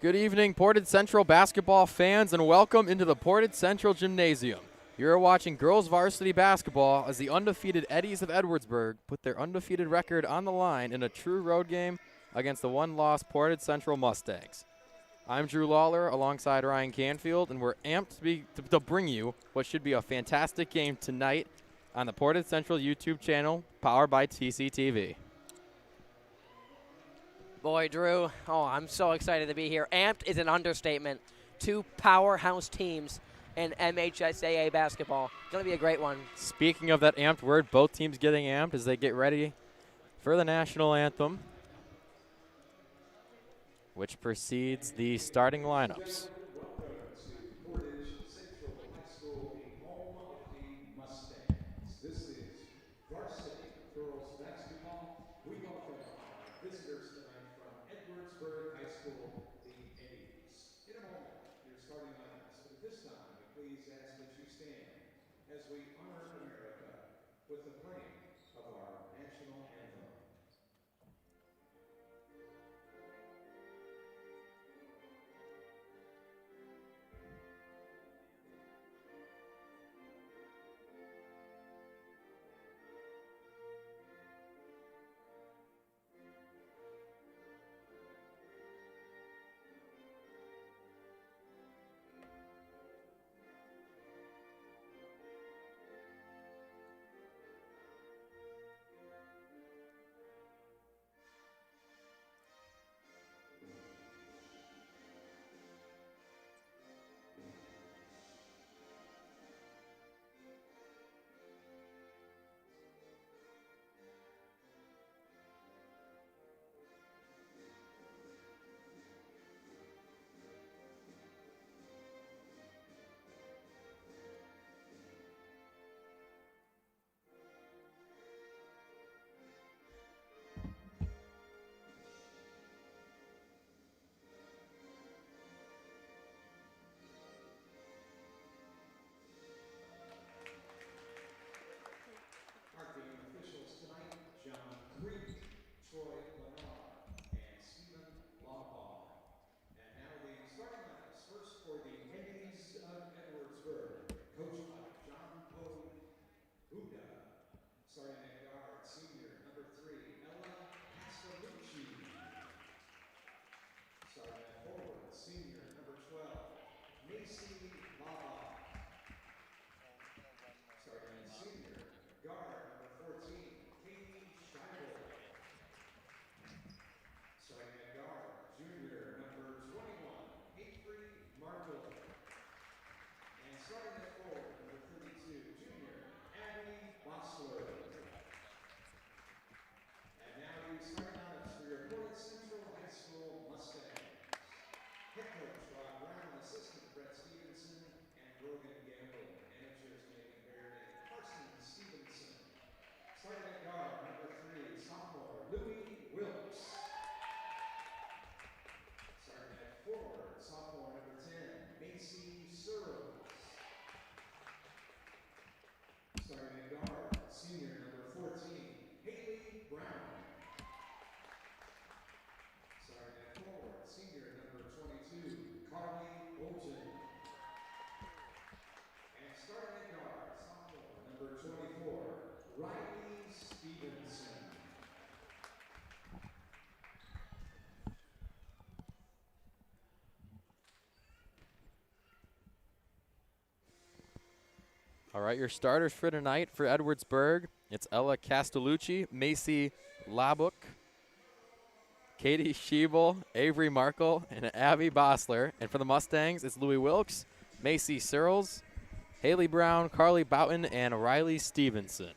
Good evening, Portage Central basketball fans, and welcome into the Portage Central Gymnasium. You're watching girls varsity basketball as the undefeated Eddies of Edwardsburg put their undefeated record on the line in a true road game against the one-loss Portage Central Mustangs. I'm Drew Lawler alongside Ryan Canfield, and we're amped to bring you what should be a fantastic game tonight on the Portage Central YouTube channel, powered by TCTV. Boy, Drew, I'm so excited to be here. Amped is an understatement. Two powerhouse teams in MHSAA basketball. It's going to be a great one. Speaking of that amped word, both teams getting amped as they get ready for the national anthem, which precedes the starting lineups. Visitors tonight from Edwardsburg High School, the Eddies. In a moment, your starting lineups. But at this time, we please ask that you stand as we honor America with the playing of our national anthem. All right, your starters for tonight for Edwardsburg, it's Ella Castellucci, Macy Labuk, Katie Schiebel, Avery Markle, and Abby Bossler. And for the Mustangs, it's Louie Wilkes, Macy Searles, Haley Brown, Carly Boughton, and Riley Stevenson.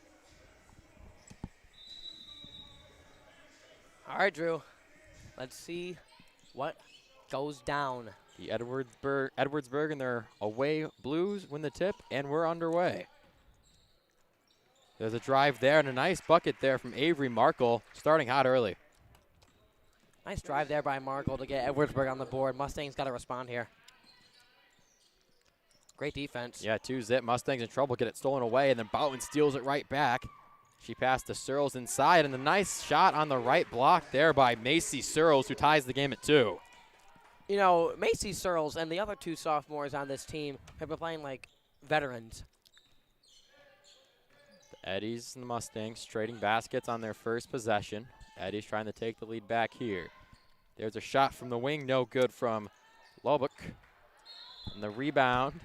All right, Drew. Let's see what goes down. The Edwardsburg and their away Blues win the tip, and we're underway. There's a drive there and a nice bucket there from Avery Markle, starting hot early. Nice drive there by Markle to get Edwardsburg on the board. Mustangs got to respond here. Great defense. Yeah, 2-zip. Mustangs in trouble, get it stolen away, and then Boughton steals it right back. She passed to Searles inside, and a nice shot on the right block there by Macy Searles, who ties the game at 2. You know, Macy Searles and the other two sophomores on this team have been playing like veterans. The Eddies and the Mustangs trading baskets on their first possession. Eddies trying to take the lead back here. There's a shot from the wing, no good from Lobuk. And the rebound.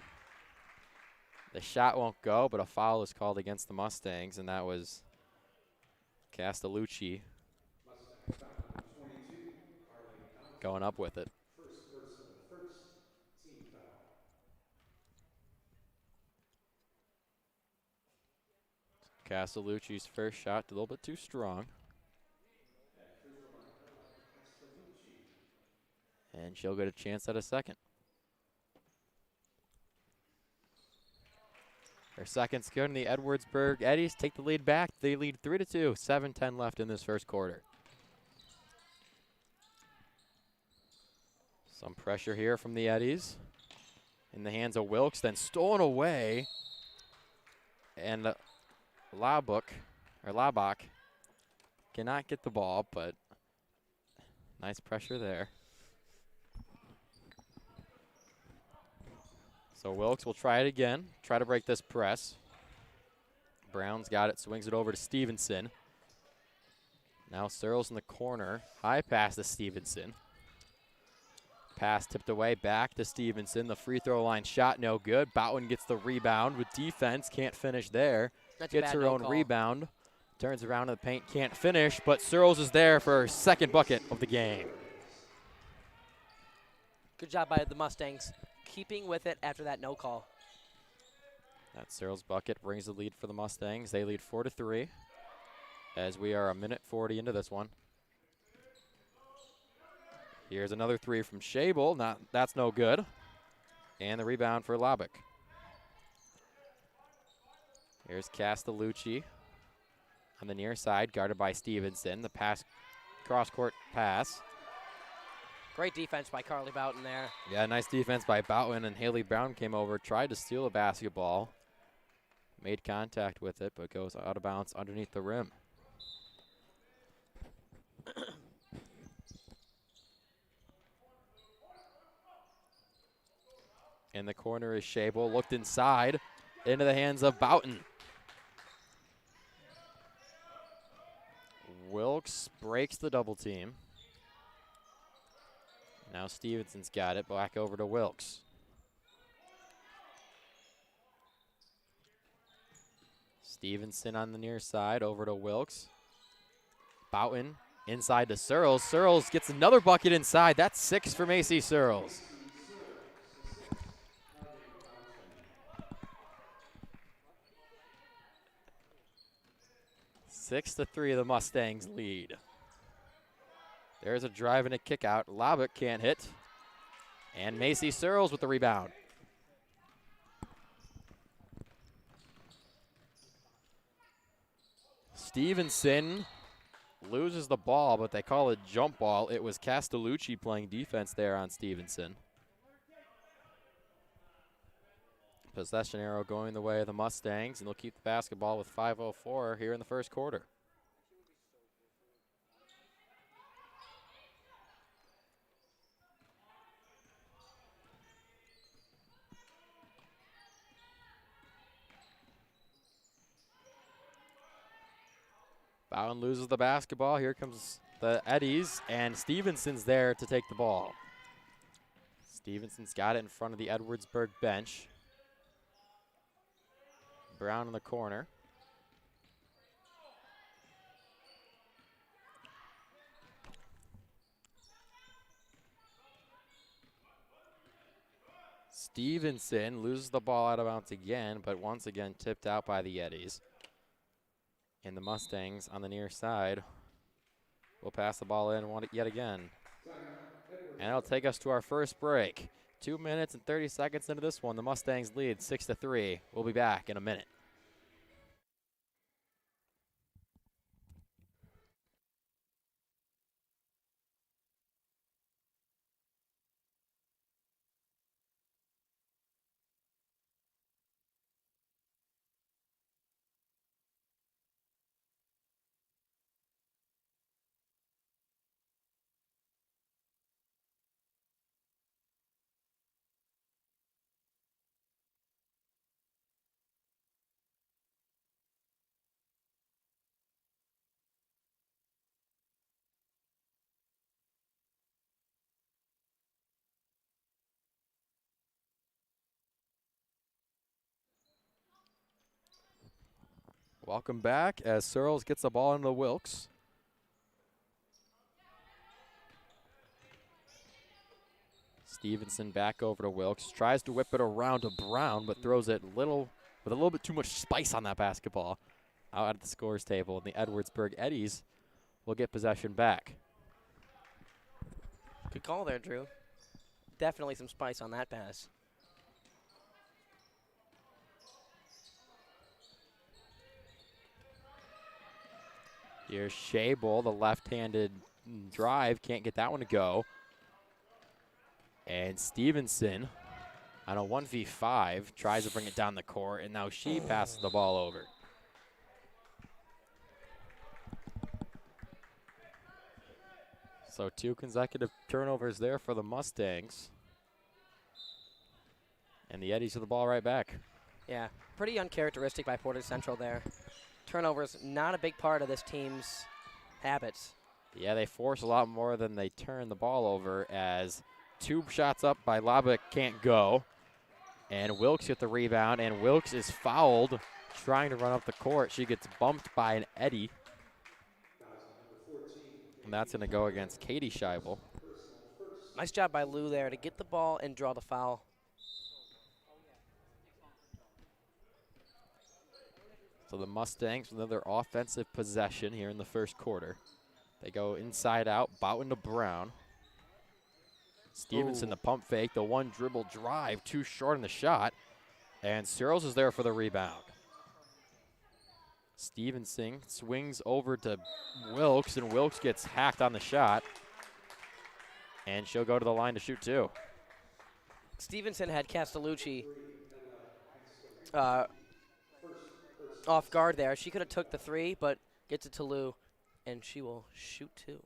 The shot won't go, but a foul is called against the Mustangs, and that was Castellucci going up with it. First personal, first team foul. Castellucci's first shot a little bit too strong. And she'll get a chance at a second. Her second's good, and the Edwardsburg Eddies take the lead back. They lead 3-2, 7:10 left in this first quarter. Some pressure here from the Eddies. In the hands of Wilkes, then stolen away. And Labach cannot get the ball, but nice pressure there. So Wilkes will try it again, try to break this press. Brown's got it, swings it over to Stevenson. Now Searles in the corner, high pass to Stevenson. Pass tipped away, back to Stevenson. The free throw line shot no good. Bowen gets the rebound with defense, can't finish there. Gets her own rebound, turns around in the paint, can't finish, but Searles is there for her second bucket of the game. Good job by the Mustangs, keeping with it after that no call. That Searles bucket brings the lead for the Mustangs. They lead 4-3 as we are a minute 40 into this one. Here's another three from Schabel. That's no good. And the rebound for Labach. Here's Castellucci on the near side, guarded by Stevenson. The cross-court pass. Great defense by Carly Boughton there. Yeah, nice defense by Boughton, and Haley Brown came over, tried to steal a basketball. Made contact with it, but goes out of bounds underneath the rim. In the corner is Schabel, looked inside, into the hands of Boughton. Wilkes breaks the double team. Now Stevenson's got it, back over to Wilkes. Stevenson on the near side, over to Wilkes. Boughton inside to Searles. Searles gets another bucket inside. That's 6 for Macy Searles. Six to 3, the Mustangs lead. There's a drive and a kick out. Labach can't hit. And Macy Searles with the rebound. Stevenson loses the ball, but they call it jump ball. It was Castellucci playing defense there on Stevenson. Possession arrow going the way of the Mustangs, and they'll keep the basketball with 5:04 here in the first quarter. Bowen loses the basketball. Here comes the Eddies, and Stevenson's there to take the ball. Stevenson's got it in front of the Edwardsburg bench. Brown in the corner. Stevenson loses the ball out of bounds again, but once again tipped out by the Eddies. And the Mustangs on the near side will pass the ball in yet again. And it'll take us to our first break. 2 minutes and 30 seconds into this one. The Mustangs lead 6-3. We'll be back in a minute. Welcome back as Searles gets the ball into Wilkes. Stevenson back over to Wilkes. Tries to whip it around to Brown, but throws it with a little bit too much spice on that basketball. Out at the scores table, and the Edwardsburg Eddies will get possession back. Good call there, Drew. Definitely some spice on that pass. Here's Shable, the left-handed drive. Can't get that one to go. And Stevenson on a 1v5 tries to bring it down the court, and now she passes the ball over. So 2 consecutive turnovers there for the Mustangs. And the Eddies have the ball right back. Yeah, pretty uncharacteristic by Portage Central there. Turnovers, not a big part of this team's habits. Yeah, they force a lot more than they turn the ball over, as 2 shots up by Lubbock can't go. And Wilkes get the rebound, and Wilkes is fouled trying to run up the court. She gets bumped by an Eddie. And that's going to go against Katie Scheibel. Nice job by Lou there to get the ball and draw the foul. So the Mustangs with another offensive possession here in the first quarter. They go inside out, Boughton to Brown. Stevenson, the pump fake, the one dribble drive, too short in the shot. And Searles is there for the rebound. Stevenson swings over to Wilkes, and Wilkes gets hacked on the shot. And she'll go to the line to shoot 2. Stevenson had Castellucci off guard there. She could have took the 3, but gets it to Lou, and she will shoot 2.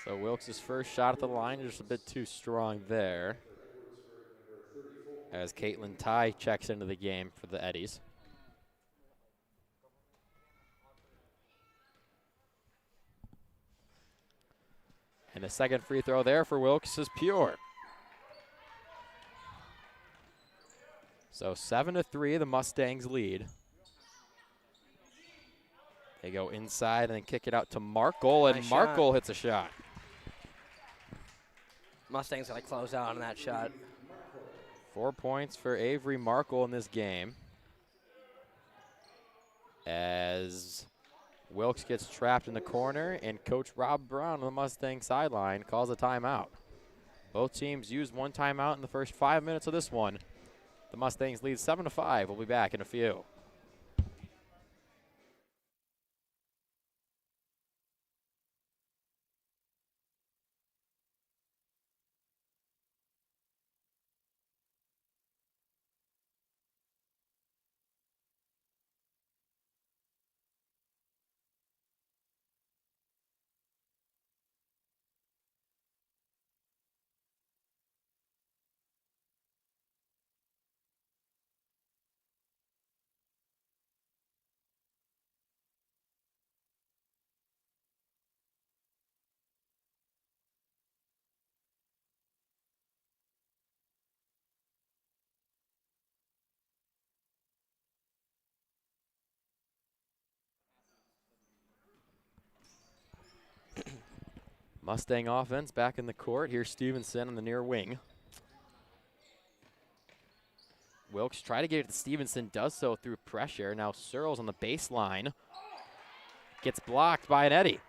So Wilkes' first shot at the line is just a bit too strong there, as Caitlin Ty checks into the game for the Eddies. And the second free throw there for Wilkes is pure. So 7-3, the Mustangs lead. They go inside and then kick it out to Markle, and Nice Markle hits a shot. Mustangs got to close out on that shot. 4 points for Avery Markle in this game, as Wilkes gets trapped in the corner, and Coach Rob Brown on the Mustang sideline calls a timeout. Both teams used 1 timeout in the first 5 minutes of this one. The Mustangs lead 7-5. We'll be back in a few. Mustang offense back in the court. Here's Stevenson on the near wing. Wilkes try to get it to Stevenson, does so through pressure. Now Searles on the baseline. Gets blocked by an Eddie.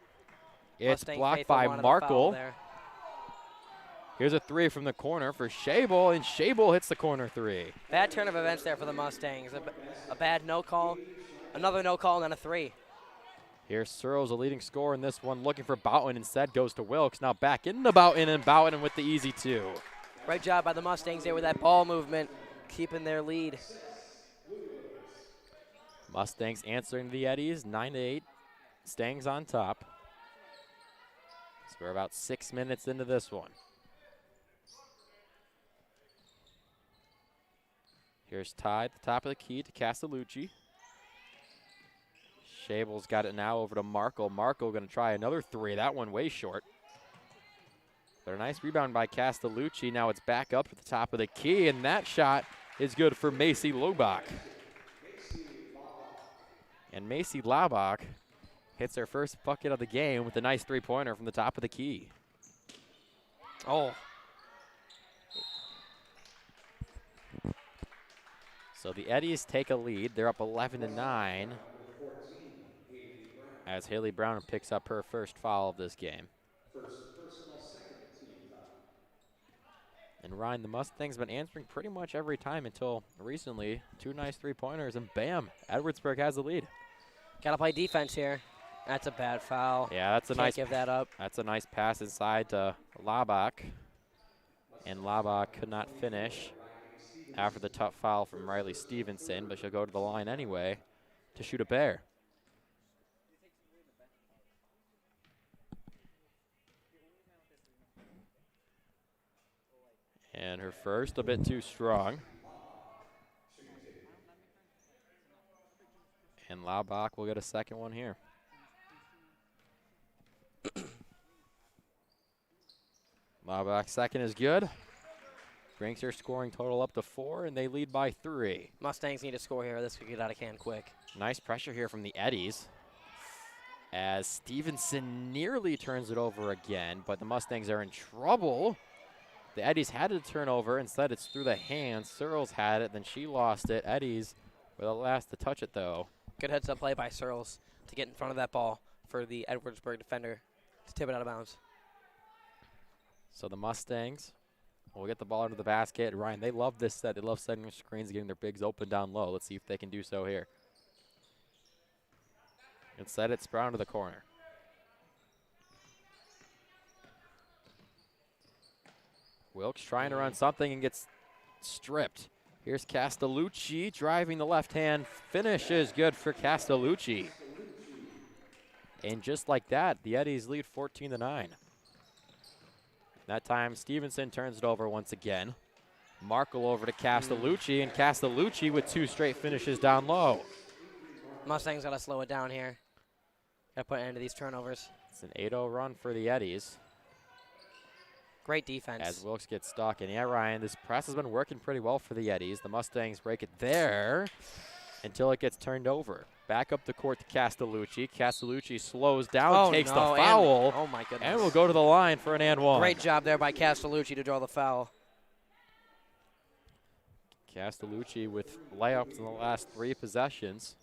It's Mustang blocked by Markle. there. Here's a 3 from the corner for Shable, and Shable hits the corner 3. Bad turn of events there for the Mustangs. A bad no call, another no call, and then a 3. Here's Searles, the leading scorer in this one, looking for Boughton. Instead goes to Wilkes. Now back into Boughton, and Boughton with the easy 2. Great job by the Mustangs there with that ball movement, keeping their lead. Mustangs answering the Eddies, 9-8. Stangs on top. So we're about 6 minutes into this one. Here's Ty at the top of the key to Castellucci. Shable's got it now over to Markle. Markle going to try another 3. That one way short. But a nice rebound by Castellucci. Now it's back up to the top of the key, and that shot is good for Macy Lobach. And Macy Lobach hits her first bucket of the game with a nice three-pointer from the top of the key. Oh. So the Eddies take a lead. They're up 11-9 as Haley Brown picks up her first foul of this game. First personal, second team foul. And Ryan, the Mustangs been answering pretty much every time until recently. Two nice three-pointers, and bam, Edwardsburg has the lead. Gotta play defense here. That's a bad foul. Yeah, that's a Can't nice. give that up. That's a nice pass inside to Labach, and Labach could not finish after the tough foul from Riley Stevenson, but she'll go to the line anyway to shoot a pair. And her first a bit too strong. And Labach will get a second one here. Labach's second is good. Brings her scoring total up to 4, and they lead by 3. Mustangs need to score here. This could get out of hand quick. Nice pressure here from the Eddies as Stevenson nearly turns it over again, but the Mustangs are in trouble. The Eddies had a turnover. Instead, it's through the hands. Searles had it, then she lost it. Eddies were the last to touch it, though. Good heads-up play by Searles to get in front of that ball for the Edwardsburg defender to tip it out of bounds. So the Mustangs will get the ball into the basket. Ryan, they love this set. They love setting their screens, getting their bigs open down low. Let's see if they can do so here. Instead, it's Brown to the corner. Wilkes trying to run something and gets stripped. Here's Castellucci driving the left hand. Finish is good for Castellucci. And just like that, the Eddies lead 14-9. That time, Stevenson turns it over once again. Markle over to Castellucci, and Castellucci with 2 straight finishes down low. Mustangs got to slow it down here. Got to put an end to these turnovers. It's an 8-0 run for the Eddies Great defense. as Wilkes gets stuck. And yeah, Ryan, this press has been working pretty well for the Eddies. The Mustangs break it there until it gets turned over. Back up the court to Castellucci. Castellucci slows down, takes the foul, oh my goodness. and will go to the line for an and one. Great job there by Castellucci to draw the foul. Castellucci with layups in the last 3 possessions.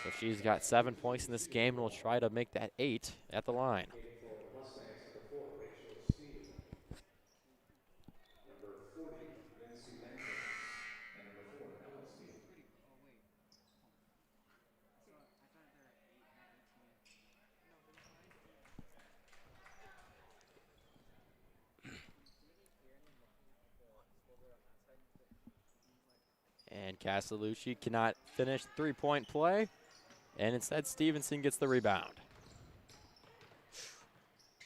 So she's got 7 points in this game and will try to make that 8 at the line. And Castellucci cannot finish the 3-point play, and instead Stevenson gets the rebound.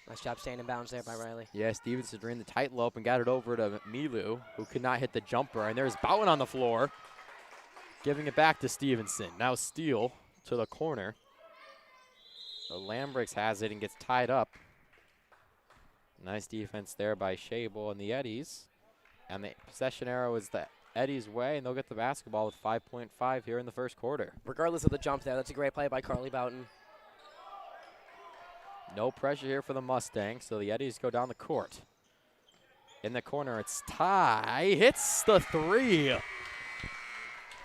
Nice job staying in bounds there by Riley. Yeah, Stevenson ran the tight lope and got it over to Milu, who could not hit the jumper. And there's Bowen on the floor, giving it back to Stevenson. Now Steele to the corner. So Lambrix has it and gets tied up. Nice defense there by Shable and the Eddies. And the possession arrow is the Eddies' way, and they'll get the basketball with 5.5 here in the first quarter. Regardless of the jump there, that's a great play by Carly Boughton. No pressure here for the Mustangs, so the Eddies go down the court. In the corner, it's Ty. Hits the 3.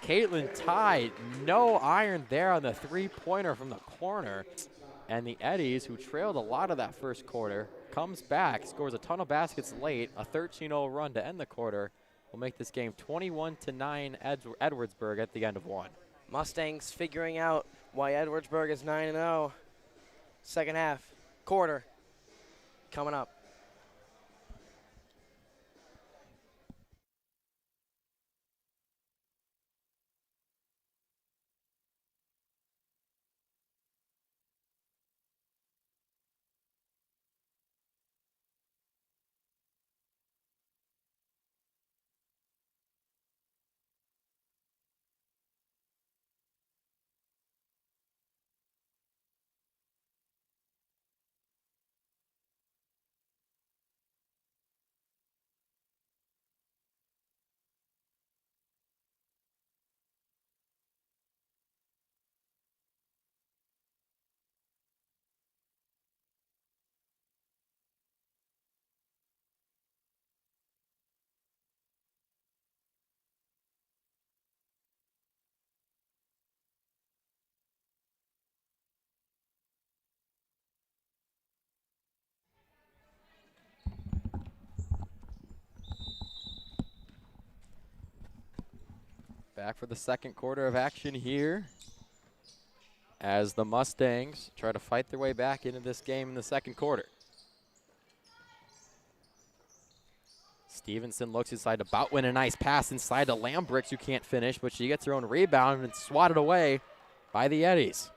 Caitlin Ty, no iron there on the 3-pointer from the corner. And the Eddies, who trailed a lot of that first quarter, comes back, scores a ton of baskets late, a 13-0 run to end the quarter. Will make this game 21-9 Edwardsburg at the end of 1. Mustangs figuring out why Edwardsburg is 9-0. Second half, quarter, coming up. Back for the second quarter of action here as the Mustangs try to fight their way back into this game in the second quarter. Stevenson looks inside to Boutwin, a nice pass inside to Lambricks, who can't finish, but she gets her own rebound and swatted away by the Eddies.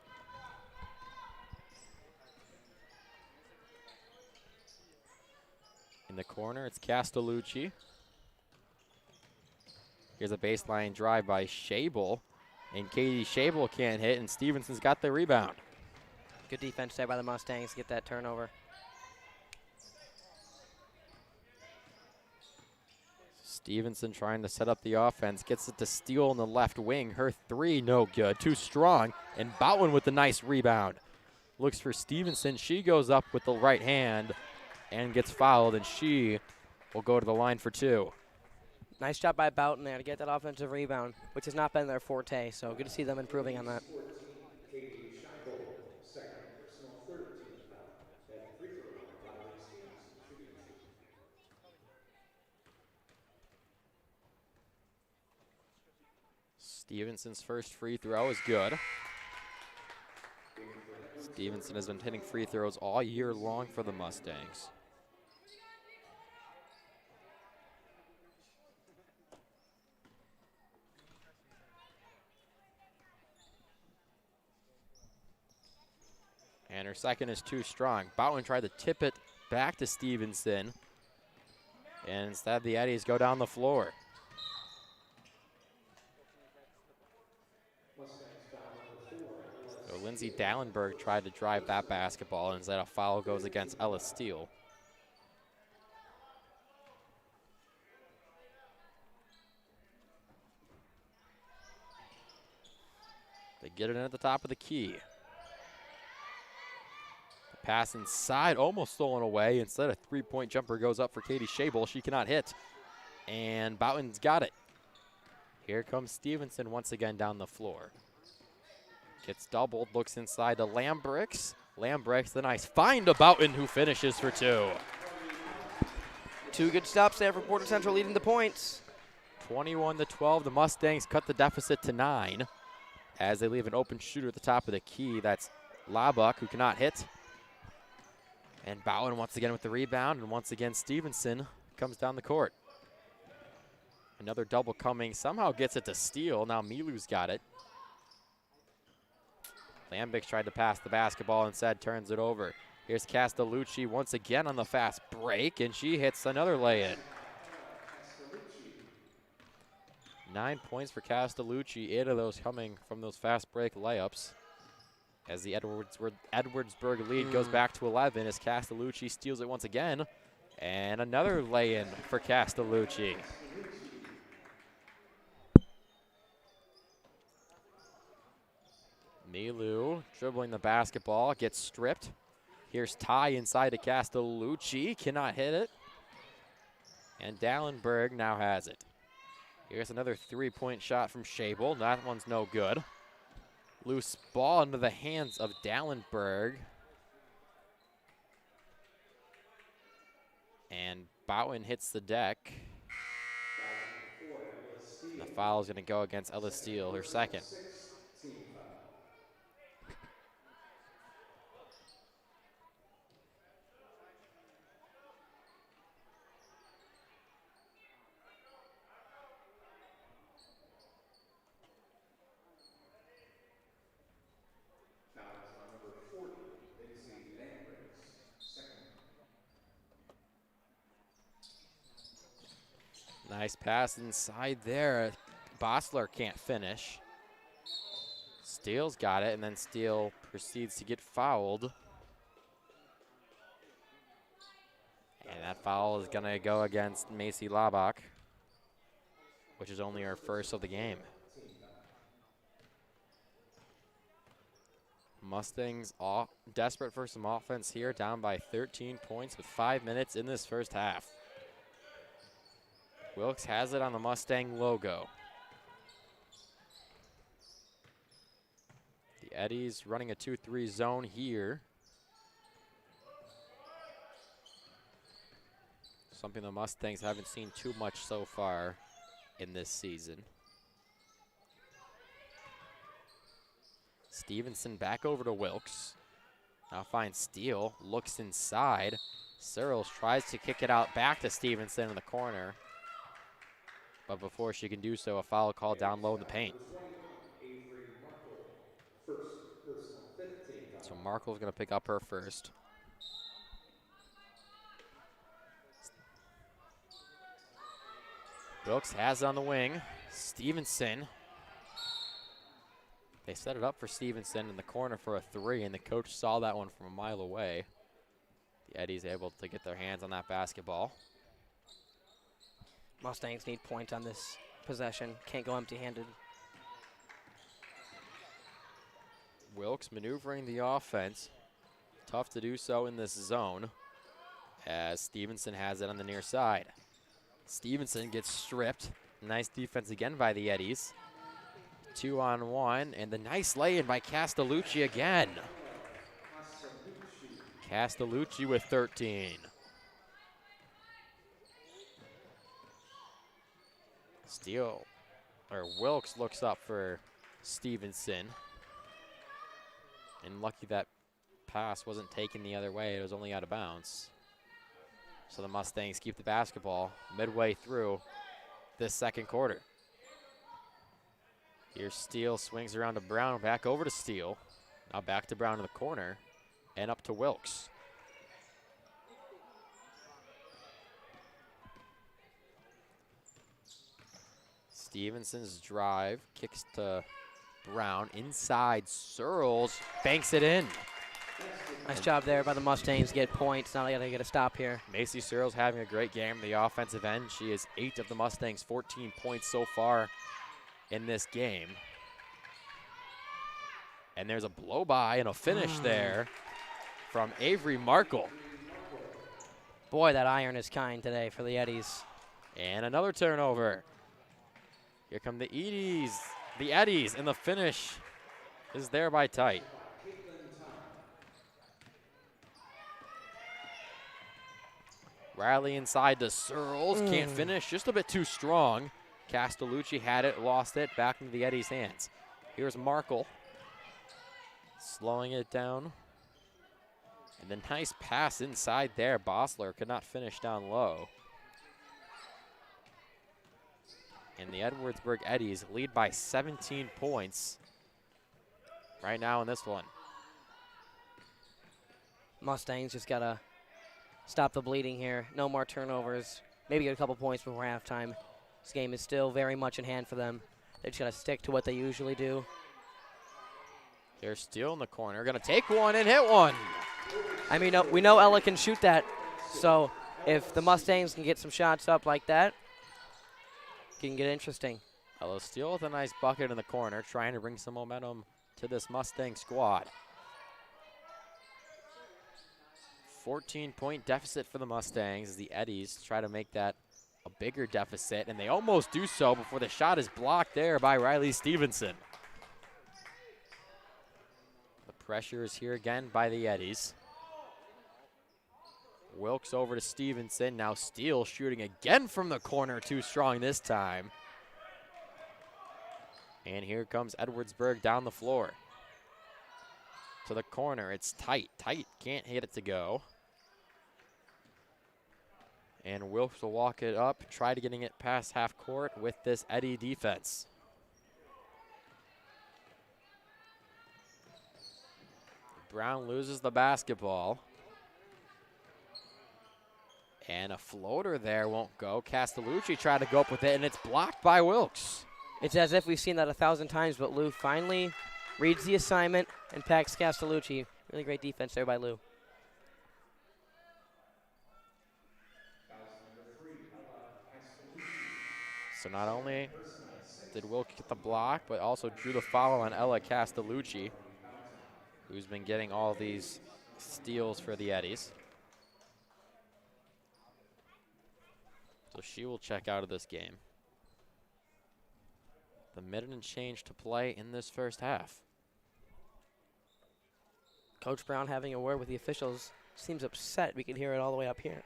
In the corner, it's Castellucci. Here's a baseline drive by Schabel, and Katie Schabel can't hit, and Stevenson's got the rebound. Good defense there by the Mustangs to get that turnover. Stevenson trying to set up the offense, gets it to Steele in the left wing. Her three, no good, too strong, and Boutwin with the nice rebound. Looks for Stevenson, she goes up with the right hand and gets fouled, and she will go to the line for two. Nice job by Boughton there to get that offensive rebound, which has not been their forte, so good to see them improving on that. Stevenson's first free throw is good. Stevenson has been hitting free throws all year long for the Mustangs. And her second is too strong. Boutwin tried to tip it back to Stevenson, and instead the Eddies go down the floor. So Lindsay Dallenberg tried to drive that basketball, and instead a foul goes against Ella Steele. They get it in at the top of the key. The pass inside, almost stolen away. Instead, a three-point jumper goes up for Katie Schabel. She cannot hit, and Boutwin's got it. Here comes Stevenson once again down the floor. Gets doubled, looks inside to Lambricks. Lambricks, the nice find to Boutwin, who finishes for two. Two good stops there for Portage Central, leading the points. 21-12, the Mustangs cut the deficit to 9 as they leave an open shooter at the top of the key. That's Labuck, who cannot hit. And Boutwin once again with the rebound, and once again Stevenson comes down the court. Another double coming, somehow gets it to Steele. Now Milu's got it. Lambricks tried to pass the basketball, instead turns it over. Here's Castellucci once again on the fast break, and she hits another lay-in. 9 points for Castellucci, 8 of those coming from those fast break layups. As the Edwardsburg lead goes back to 11 as Castellucci steals it once again. And another lay-in for Castellucci. Milu dribbling the basketball, gets stripped. Here's Ty inside to Castellucci, cannot hit it. And Dallenberg now has it. Here's another three-point shot from Schabel. That one's no good. Loose ball into the hands of Dallenberg. And Boutwin hits the deck. The foul is going to go against Ella Steele, her second. Nice pass inside there. Bossler can't finish. Steele's got it, and then Steele proceeds to get fouled. And that foul is going to go against Macy Labuck, which is only her first of the game. Mustangs desperate for some offense here, down by 13 points with 5 minutes in this first half. Wilkes has it on the Mustang logo. The Eddies running a 2-3 zone here. Something the Mustangs haven't seen too much so far in this season. Stevenson back over to Wilkes. Now finds Steele, looks inside. Searles tries to kick it out back to Stevenson in the corner. But before she can do so, a foul call down low in the paint. So Markle's going to pick up her first. Wilkes has it on the wing. Stevenson. They set it up for Stevenson in the corner for a three, and the coach saw that one from a mile away. The Eddies able to get their hands on that basketball. Mustangs need points on this possession. Can't go empty-handed. Wilkes maneuvering the offense. Tough to do so in this zone as Stevenson has it on the near side. Stevenson gets stripped. Nice defense again by the Eddies. 2-on-1, and the nice lay-in by Castellucci again. Castellucci with 13. Wilkes looks up for Stevenson. And lucky that pass wasn't taken the other way. It was only out of bounds. So the Mustangs keep the basketball midway through this second quarter. Here's Steele, swings around to Brown, back over to Steele. Now back to Brown in the corner and up to Wilkes. Stevenson's drive, kicks to Brown, inside, Searles, banks it in. Nice job there by the Mustangs. Get points. Now they got to get a stop here. Macy Searles having a great game on the offensive end. She is 8 of the Mustangs' 14 points so far in this game. And there's a blow by and a finish there from Avery Markle. Boy, that iron is kind today for the Eddies. And another turnover. Here come the Eddies, and the finish is there by Tite. Riley inside to Searles, can't finish, just a bit too strong. Castellucci had it, lost it, back into the Eddies' hands. Here's Markle, slowing it down. And the nice pass inside there. Bossler could not finish down low. And the Edwardsburg Eddies lead by 17 points right now in this one. Mustangs just got to stop the bleeding here. No more turnovers. Maybe get a couple points before halftime. This game is still very much in hand for them. They just got to stick to what they usually do. They're still in the corner. Going to take one and hit one. I mean, we know Ella can shoot that. So if the Mustangs can get some shots up like that, it can get interesting. Ella Steele with a nice bucket in the corner, trying to bring some momentum to this Mustang squad. 14-point deficit for the Mustangs as the Eddies try to make that a bigger deficit, and they almost do so before the shot is blocked there by Riley Stevenson. The pressure is here again by the Eddies. Wilkes over to Stevenson. Now Steele shooting again from the corner, too strong this time. And here comes Edwardsburg down the floor. To the corner, it's Tite. Tite can't hit it to go. And Wilkes will walk it up, try to getting it past half court with this Eddie defense. Brown loses the basketball. And a floater there won't go. Castellucci tried to go up with it, and it's blocked by Wilkes. It's as if we've seen that 1,000 times, but Lou finally reads the assignment and packs Castellucci. Really great defense there by Lou. So not only did Wilkes get the block, but also drew the foul on Ella Castellucci, who's been getting all these steals for the Eddies. So she will check out of this game. The minute and change to play in this first half. Coach Brown having a word with the officials. Seems upset. We can hear it all the way up here.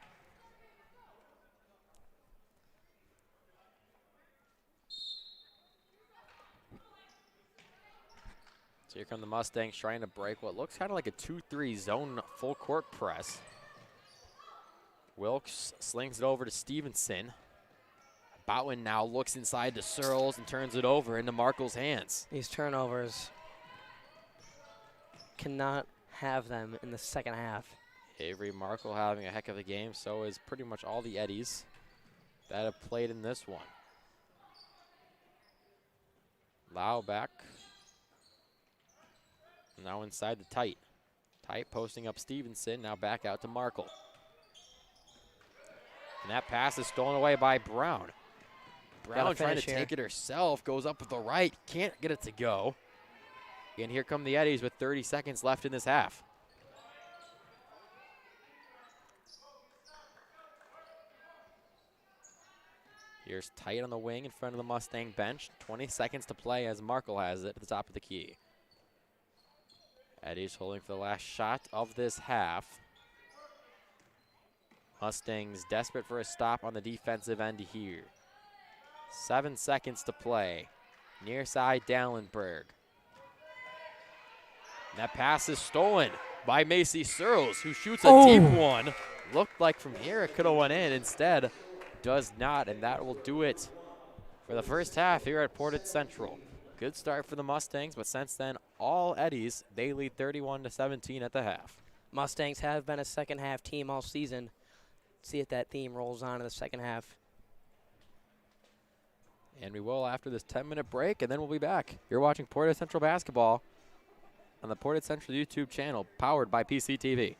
So here come the Mustangs trying to break what looks kind of like a 2-3 zone full court press. Wilkes slings it over to Stevenson. Bowen now looks inside to Searles and turns it over into Markle's hands. These turnovers, cannot have them in the second half. Avery Markle having a heck of a game, so is pretty much all the Eddies that have played in this one. Lau back. Now inside the tight. Tight posting up Stevenson, now back out to Markle. And that pass is stolen away by Brown. Brown trying to take it herself, goes up with the right, can't get it to go. And here come the Eddies with 30 seconds left in this half. Here's Tight on the wing in front of the Mustang bench. 20 seconds to play as Markle has it at the top of the key. Eddies holding for the last shot of this half. Mustangs desperate for a stop on the defensive end here. 7 seconds to play. Near side Dallenberg. And that pass is stolen by Macy Searles, who shoots a deep one. Looked like from here it could have went in. Instead, does not, and that will do it for the first half here at Portage Central. Good start for the Mustangs, but since then, all Eddies, they lead 31-17 at the half. Mustangs have been a second half team all season. See if that theme rolls on in the second half. And we will after this 10-minute break, and then we'll be back. You're watching Portage Central Basketball on the Portage Central YouTube channel, powered by PCTV.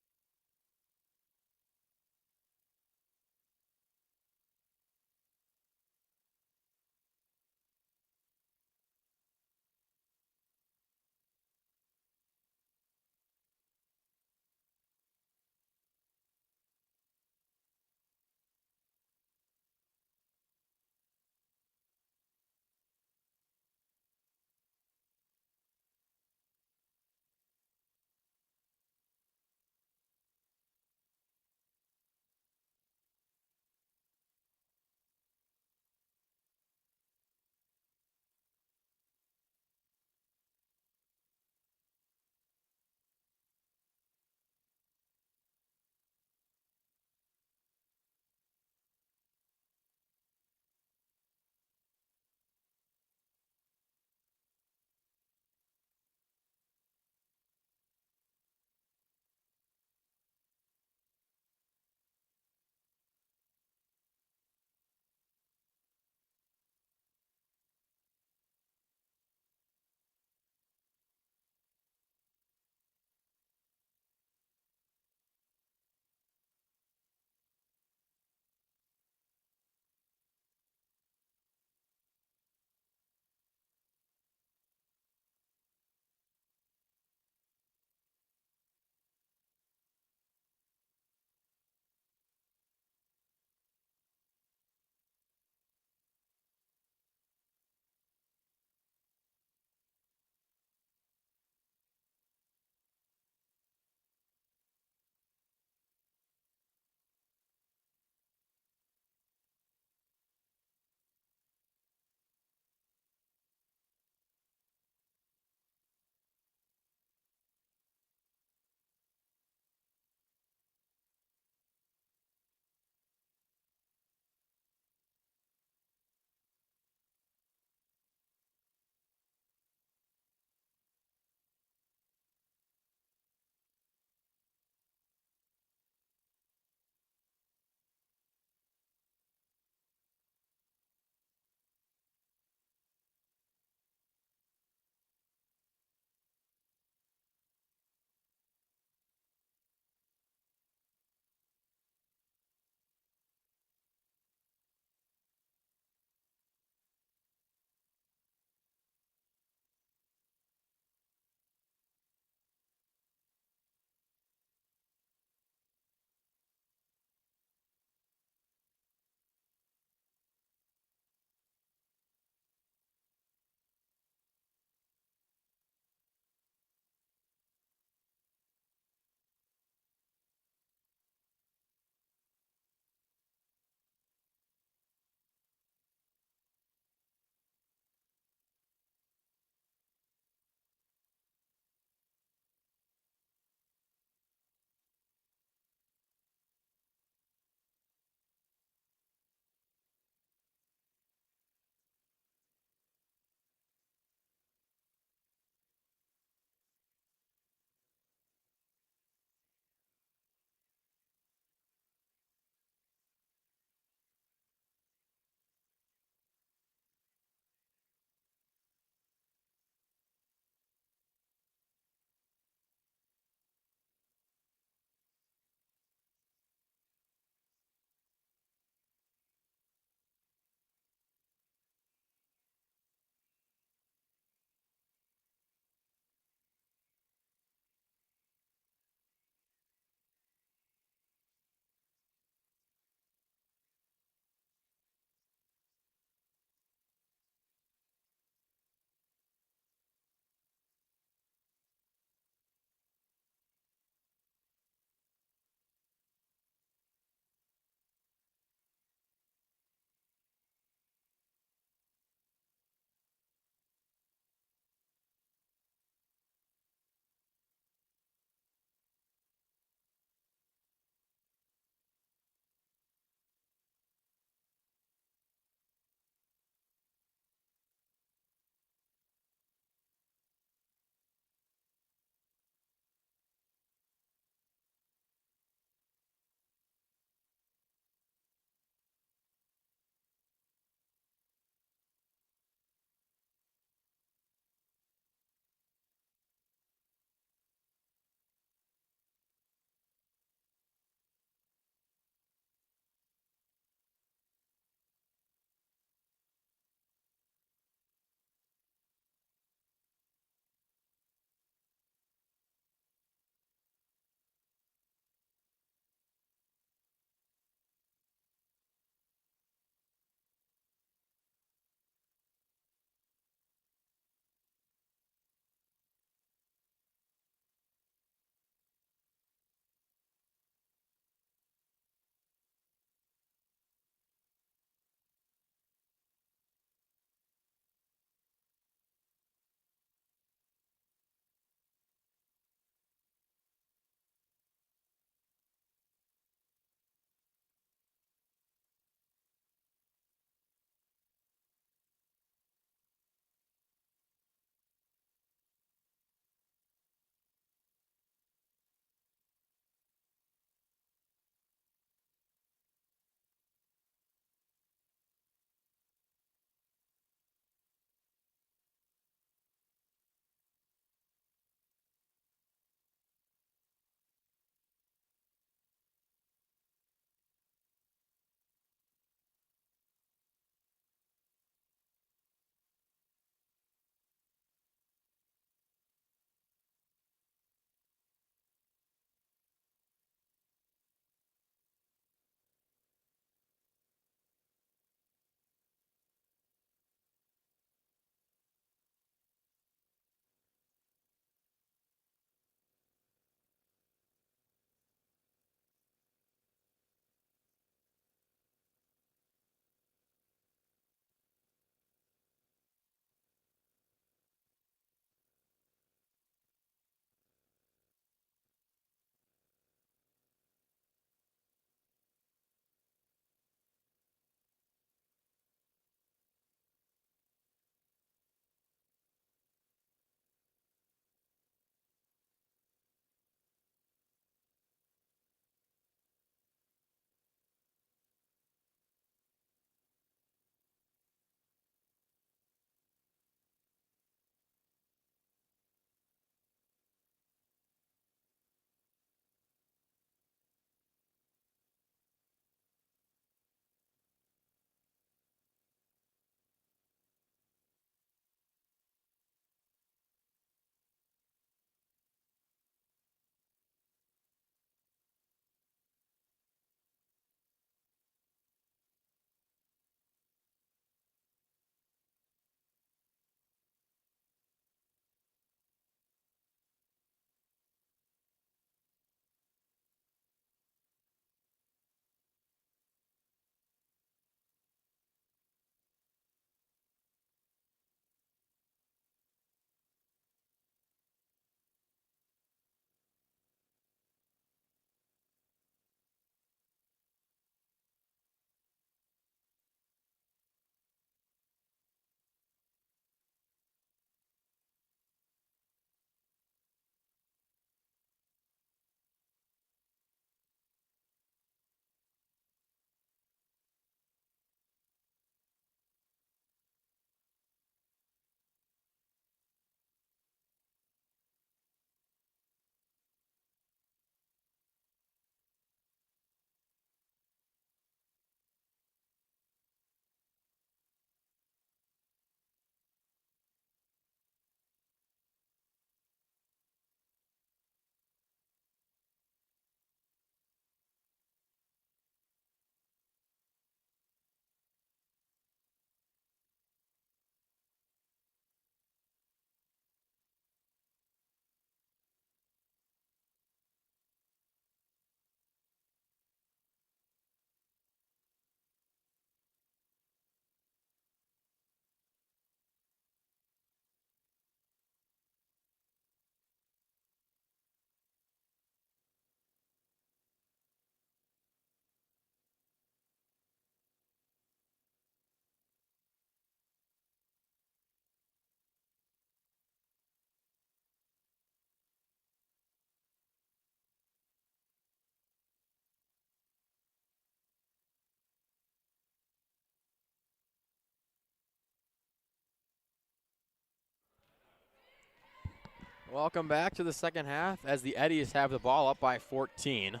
Welcome back to the second half as the Eddies have the ball up by 14.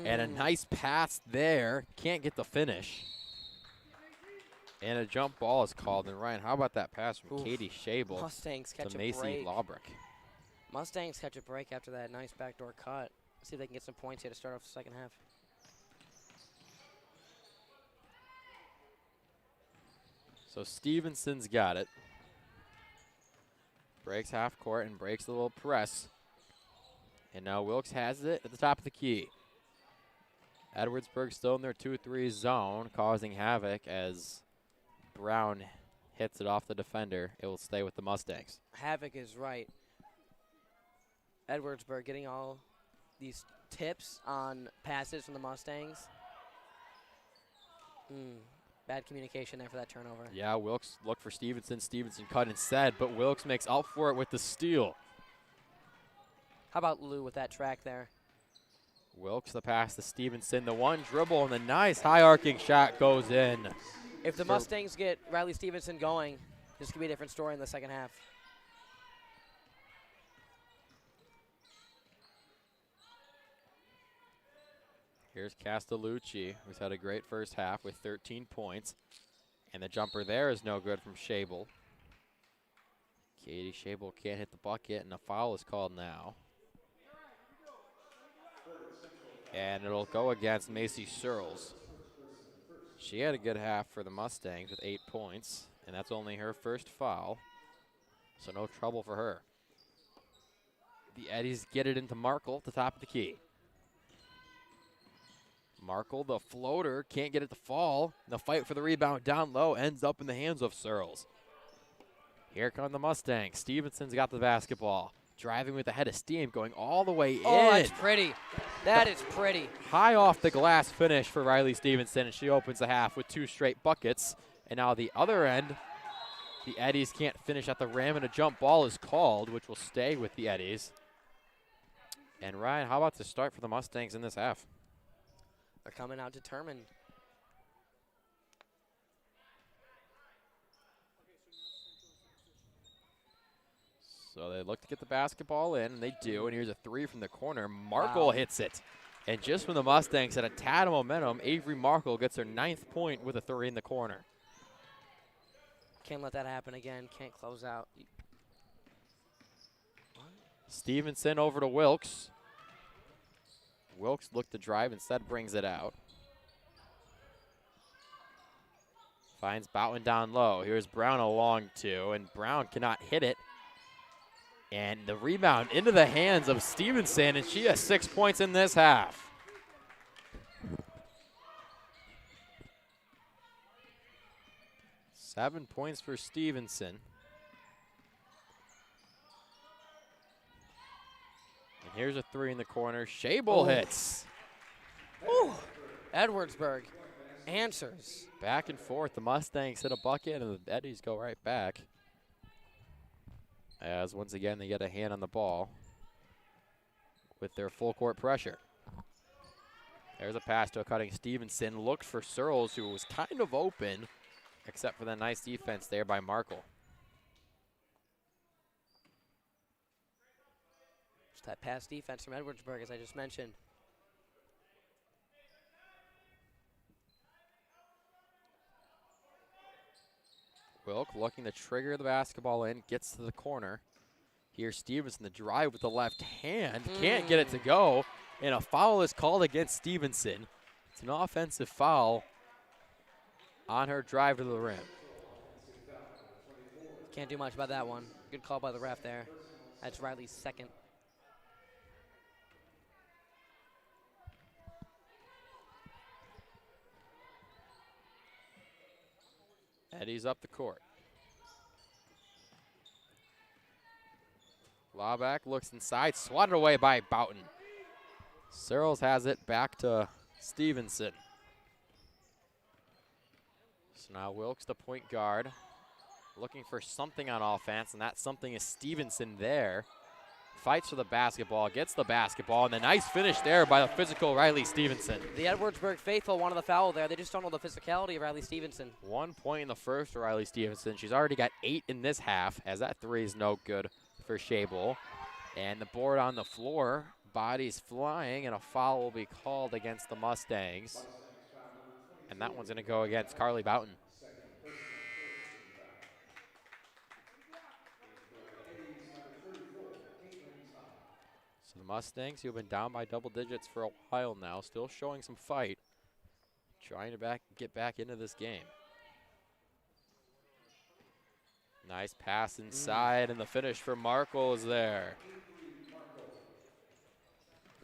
And a nice pass there. Can't get the finish. And a jump ball is called. And Ryan, how about that pass from Katie Schabel Mustangs catch to a Macy break. Lawbrick? Mustangs catch a break after that nice backdoor cut. See if they can get some points here to start off the second half. So Stevenson's got it. Breaks half court and breaks the little press. And now Wilkes has it at the top of the key. Edwardsburg still in their 2-3 zone, causing havoc as Brown hits it off the defender. It will stay with the Mustangs. Havoc is right. Edwardsburg getting all these tips on passes from the Mustangs. Bad communication there for that turnover. Yeah, Wilkes looked for Stevenson. Stevenson cut instead, but Wilkes makes up for it with the steal. How about Lou with that track there? Wilkes the pass to Stevenson. The one dribble and the nice high arcing shot goes in. If the Mustangs get Riley Stevenson going, this could be a different story in the second half. Here's Castellucci, who's had a great first half with 13 points. And the jumper there is no good from Schabel. Katie Schabel can't hit the bucket, and a foul is called now. And it'll go against Macy Searles. She had a good half for the Mustangs with 8 points, and that's only her first foul, so no trouble for her. The Eddies get it into Markle at the top of the key. Markle, the floater, can't get it to fall. The fight for the rebound down low ends up in the hands of Searles. Here come the Mustangs. Stevenson's got the basketball. Driving with a head of steam, going all the way in. Oh, that's pretty. That is pretty. High off the glass finish for Riley Stevenson, and she opens the half with 2 straight buckets. And now the other end, the Eddies can't finish at the rim, and a jump ball is called, which will stay with the Eddies. And Ryan, how about the start for the Mustangs in this half? They're coming out determined. So they look to get the basketball in, and they do. And here's a 3 from the corner. Markle hits it. And just when the Mustangs had a tad of momentum, Avery Markle gets her 9th point with a 3 in the corner. Can't let that happen again. Can't close out. Stevenson over to Wilkes. Wilkes looked to drive, instead brings it out. Finds Boughton down low. Here's Brown along 2, and Brown cannot hit it. And the rebound into the hands of Stevenson, and she has 6 points in this half. Seven points for Stevenson. And here's a 3 in the corner. Schabel hits. Ooh. Edwardsburg answers. Back and forth. The Mustangs hit a bucket, and the Eddies go right back. As once again they get a hand on the ball with their full court pressure. There's a pass to a cutting Stevenson. Looked for Searles, who was kind of open, except for the nice defense there by Markle. Just that pass defense from Edwardsburg, as I just mentioned. Wilk looking to trigger the basketball in, gets to the corner. Here's Stevenson, the drive with the left hand. Can't get it to go, and a foul is called against Stevenson. It's an offensive foul on her drive to the rim. Can't do much about that one. Good call by the ref there. That's Riley's 2nd. Eddie's up the court. Lawback looks inside, swatted away by Boughton. Searles has it back to Stevenson. So now Wilkes, the point guard, looking for something on offense, and that something is Stevenson there. Fights for the basketball, gets the basketball, and a nice finish there by the physical Riley Stevenson. The Edwardsburg faithful wanted the foul there. They just don't know the physicality of Riley Stevenson. 1 1 point in the first for Riley Stevenson. She's already got 8 in this half, as that 3 is no good for Shable. And the board on the floor, bodies flying, and a foul will be called against the Mustangs. And that one's going to go against Carly Boughton. Second personal, first team foul. And for the Eddies, number 34, Caitlin Todd. So the Mustangs, who have been down by double digits for a while now, still showing some fight, trying to get back into this game. Nice pass inside, and the finish for Markle is there.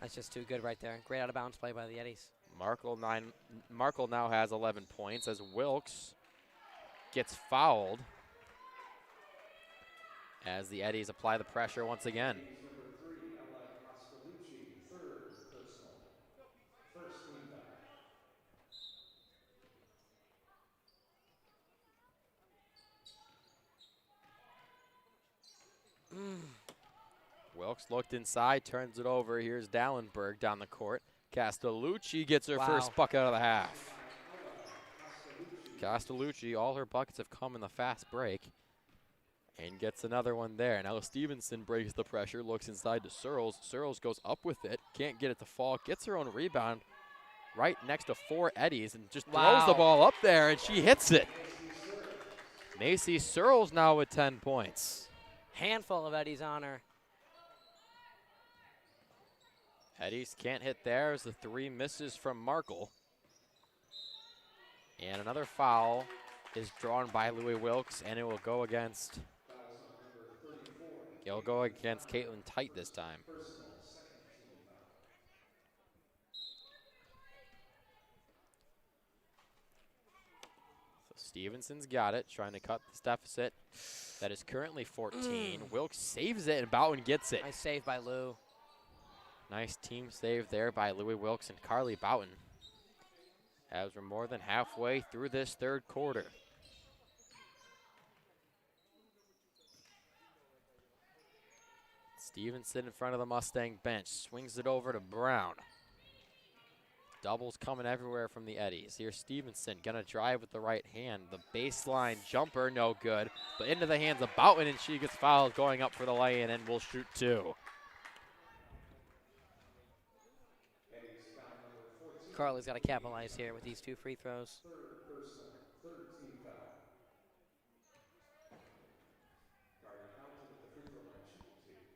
That's just too good right there. Great out of bounds play by the Eddies. Markle now has 11 points as Wilkes gets fouled as the Eddies apply the pressure once again. Number 3, Ella Castellucci, third personal, first team foul. Wilkes looked inside, turns it over. Here's Dallenberg down the court. Castellucci gets her first bucket out of the half. Castellucci, all her buckets have come in the fast break, and gets another one there. Now Stevenson breaks the pressure, looks inside to Searles. Searles goes up with it, can't get it to fall, gets her own rebound right next to 4 Eddies, and just throws the ball up there, and she hits it. Macy Searles now with 10 points. Handful of Eddies on her. Eddies can't hit there as the 3 misses from Markle. And another foul is drawn by Louis Wilkes, and it will go against Caitlin Tite this time. So Stevenson's got it, trying to cut this deficit. That is currently 14. Wilkes saves it, and Boughton gets it. Nice save by Lou. Nice team save there by Louis Wilkes and Carly Boughton, as we're more than halfway through this third quarter. Stevenson in front of the Mustang bench, swings it over to Brown. Doubles coming everywhere from the Eddies. Here's Stevenson, gonna drive with the right hand. The baseline jumper, no good, but into the hands of Boughton, and she gets fouled going up for the lay-in, and will shoot 2. Carly's got to capitalize here with these 2 free throws. Third personal, third team foul. Carly Boughton at the free throw line, shooting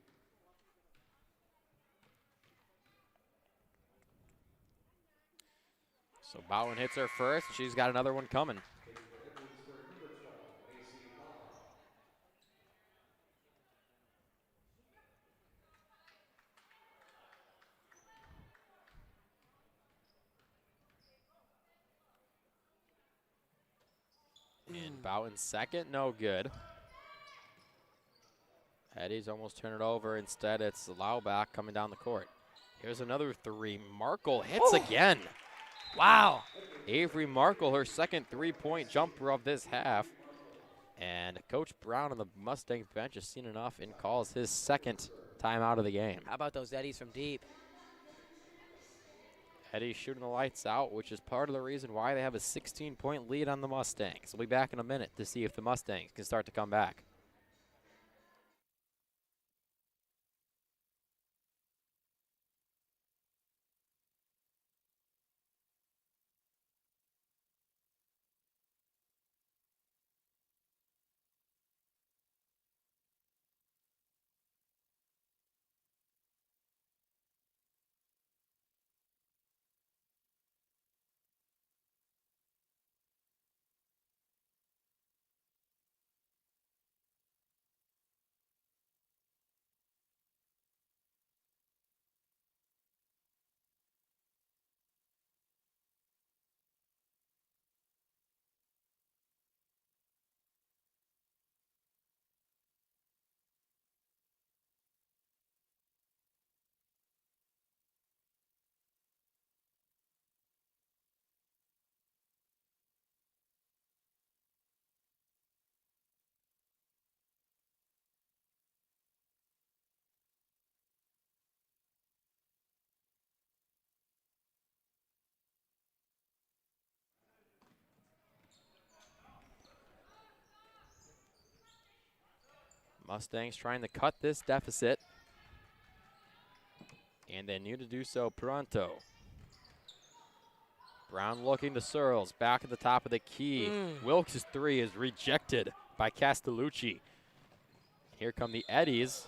2. So Boughton hits her first. She's got another one coming. Edwardsburg, number 12, Macy Lawler. And Boughton's second, no good. Eddies almost turn it over. Instead, it's Laubach coming down the court. Here's another 3. Markle hits again. Wow. Avery Markle, her second 3-point jumper of this half. And Coach Brown on the Mustangs bench has seen enough and calls his second time out of the game. How about those Eddies from deep? Eddies shooting the lights out, which is part of the reason why they have a 16-point lead on the Mustangs. We'll be back in a minute to see if the Mustangs can start to come back. Mustangs trying to cut this deficit. And they need to do so pronto. Brown looking to Searles, back at the top of the key. Wilkes' three is rejected by Castellucci. Here come the Eddies.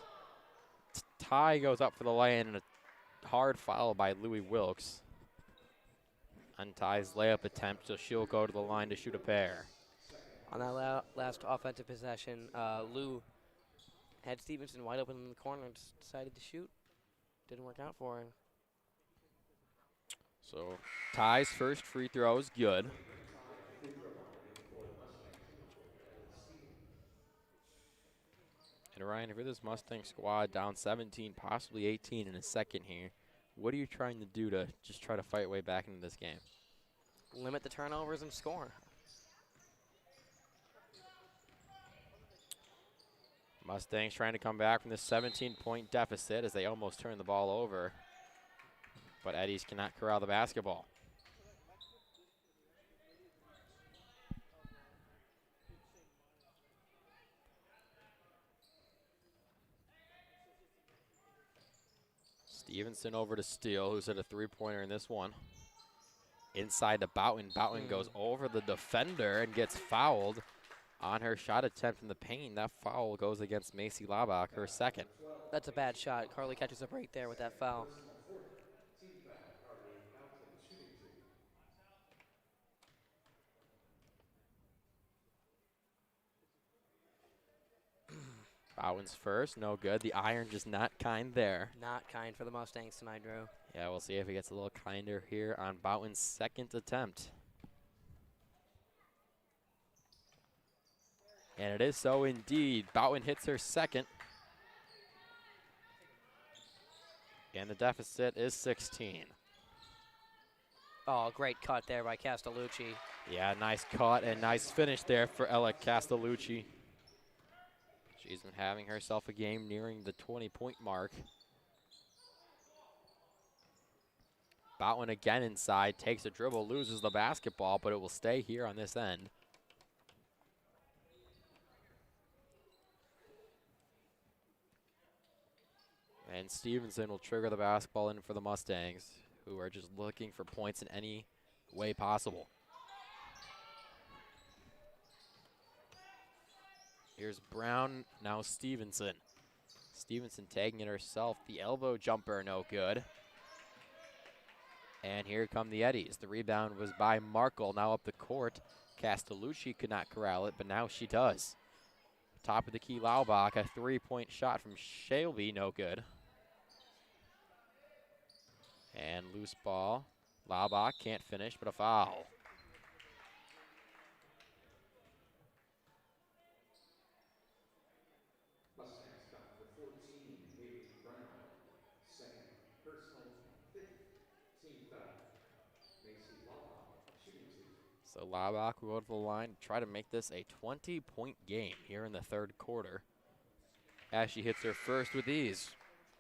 Ty goes up for the lane and a hard foul by Louis Wilkes. On Ty's layup attempt, so she'll go to the line to shoot a pair. On that last offensive possession, Lou had Stevenson wide open in the corner and just decided to shoot. Didn't work out for him. So Ty's first free throw is good. And Ryan, for this Mustang squad down 17, possibly 18 in a second here, what are you trying to do to just try to fight way back into this game? Limit the turnovers and score. Mustangs trying to come back from this 17-point deficit as they almost turn the ball over. But Eddies cannot corral the basketball. Stevenson over to Steele, who's hit a three-pointer in this one. Inside to Boughton. Boughton goes over the defender and gets fouled on her shot attempt in the paint. That foul goes against Macy Laubach, her second. That's a bad shot. Carly catches up right there with that foul. Boughton's first, no good. The iron just not kind there. Not kind for the Mustangs tonight, Drew. Yeah, we'll see if he gets a little kinder here on Boughton's second attempt. And it is so indeed. Boughton hits her second. And the deficit is 16. Oh, great cut there by Castellucci. Yeah, nice cut and nice finish there for Ella Castellucci. She's been having herself a game nearing the 20-point mark. Boughton again inside, takes a dribble, loses the basketball, but it will stay here on this end. And Stevenson will trigger the basketball in for the Mustangs, who are just looking for points in any way possible. Here's Brown, now Stevenson. Stevenson tagging it herself. The elbow jumper, no good. And here come the Eddies. The rebound was by Markle, now up the court. Castellucci could not corral it, but now she does. Top of the key, Laubach, a three-point shot from Shelby, no good. And loose ball. Laubach can't finish, but a foul. Mustangs got for 14, Haley Brown. Second personal, fifth team foul. Macy Laubach, shooting two. So Laubach will go to the line to try to make this a 20-point game here in the third quarter, as she hits her first with ease.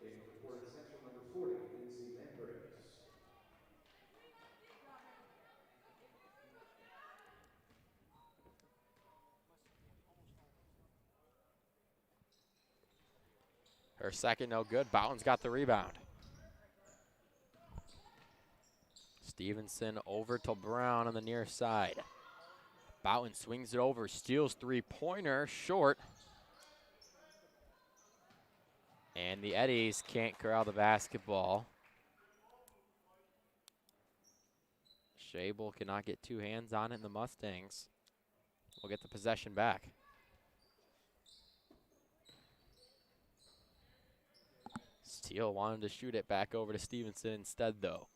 In for Portage Central, number 40, Lindsay Lambert. Her second, no good. Boughton's got the rebound. Stevenson over to Brown on the near side. Boughton swings it over, steals three-pointer, short. And the Eddies can't corral the basketball. Shable cannot get two hands on it, and the Mustangs will get the possession back. Steele wanted to shoot it back over to Stevenson instead, though.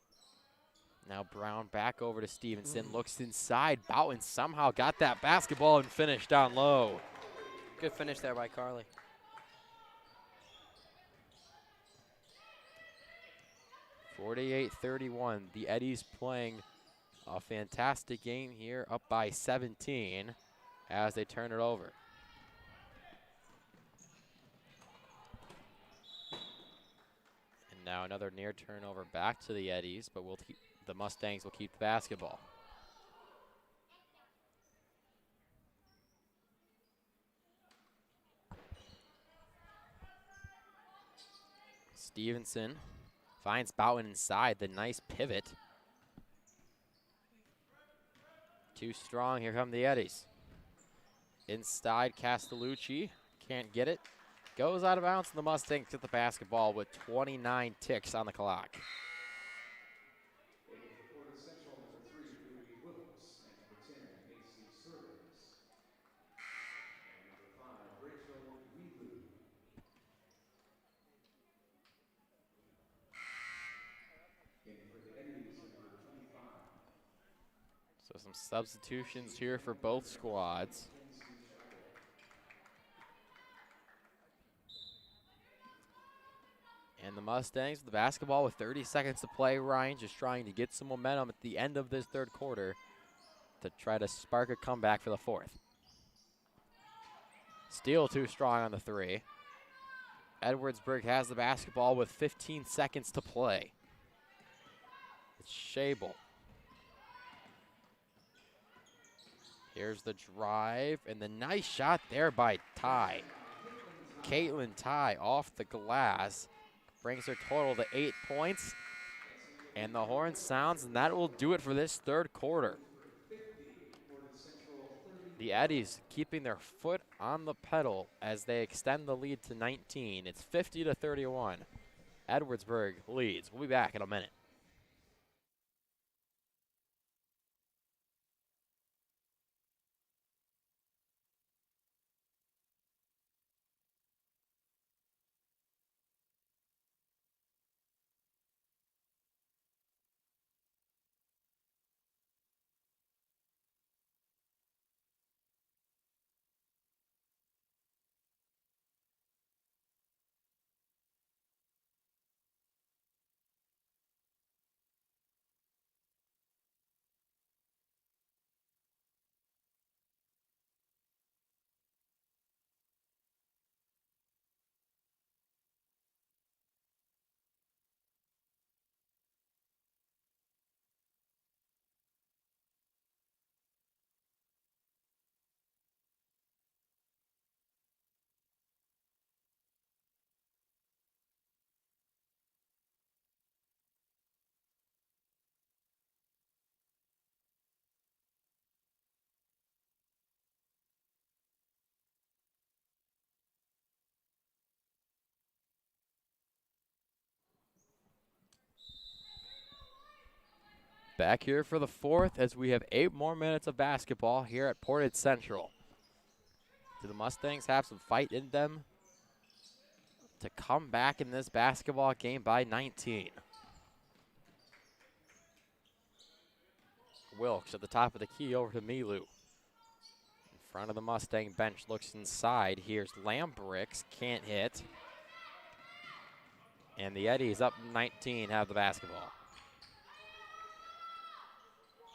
Now Brown back over to Stevenson, looks inside. Boughton somehow got that basketball and finished down low. Good finish there by Carly. (48-31). The Eddies playing a fantastic game here, up by 17 as they turn it over. And now another near turnover back to the Eddies, but the Mustangs will keep the basketball. Stevenson finds Boughton inside. The nice pivot. Too strong. Here come the Eddies. Inside, Castellucci. Can't get it. Goes out of bounds, and the Mustangs get the basketball with 29 ticks on the clock. And for Portage Central, number 3, Louis Wilkes, and number 10, Macy Servings. And number 5, Rachel Wheelu. And for the Eddies, number 25. So some substitutions here for both squads. And the Mustangs, the basketball with 30 seconds to play. Ryan just trying to get some momentum at the end of this third quarter to try to spark a comeback for the fourth. Steele too strong on the three. Edwardsburg has the basketball with 15 seconds to play. It's Shable. Here's the drive, and the nice shot there by Ty. Caitlin Ty off the glass. Brings her total to 8 points. And the horn sounds, and that will do it for this third quarter. The Eddies keeping their foot on the pedal as they extend the lead to 19. It's 50-31. Edwardsburg leads. We'll be back in a minute. Back here for the fourth as we have 8 more minutes of basketball here at Portage Central. Do the Mustangs have some fight in them to come back in this basketball game by 19? Wilkes at the top of the key over to Milu. In front of the Mustang bench, looks inside. Here's Lambricks, can't hit. And the Eddies up 19 have the basketball.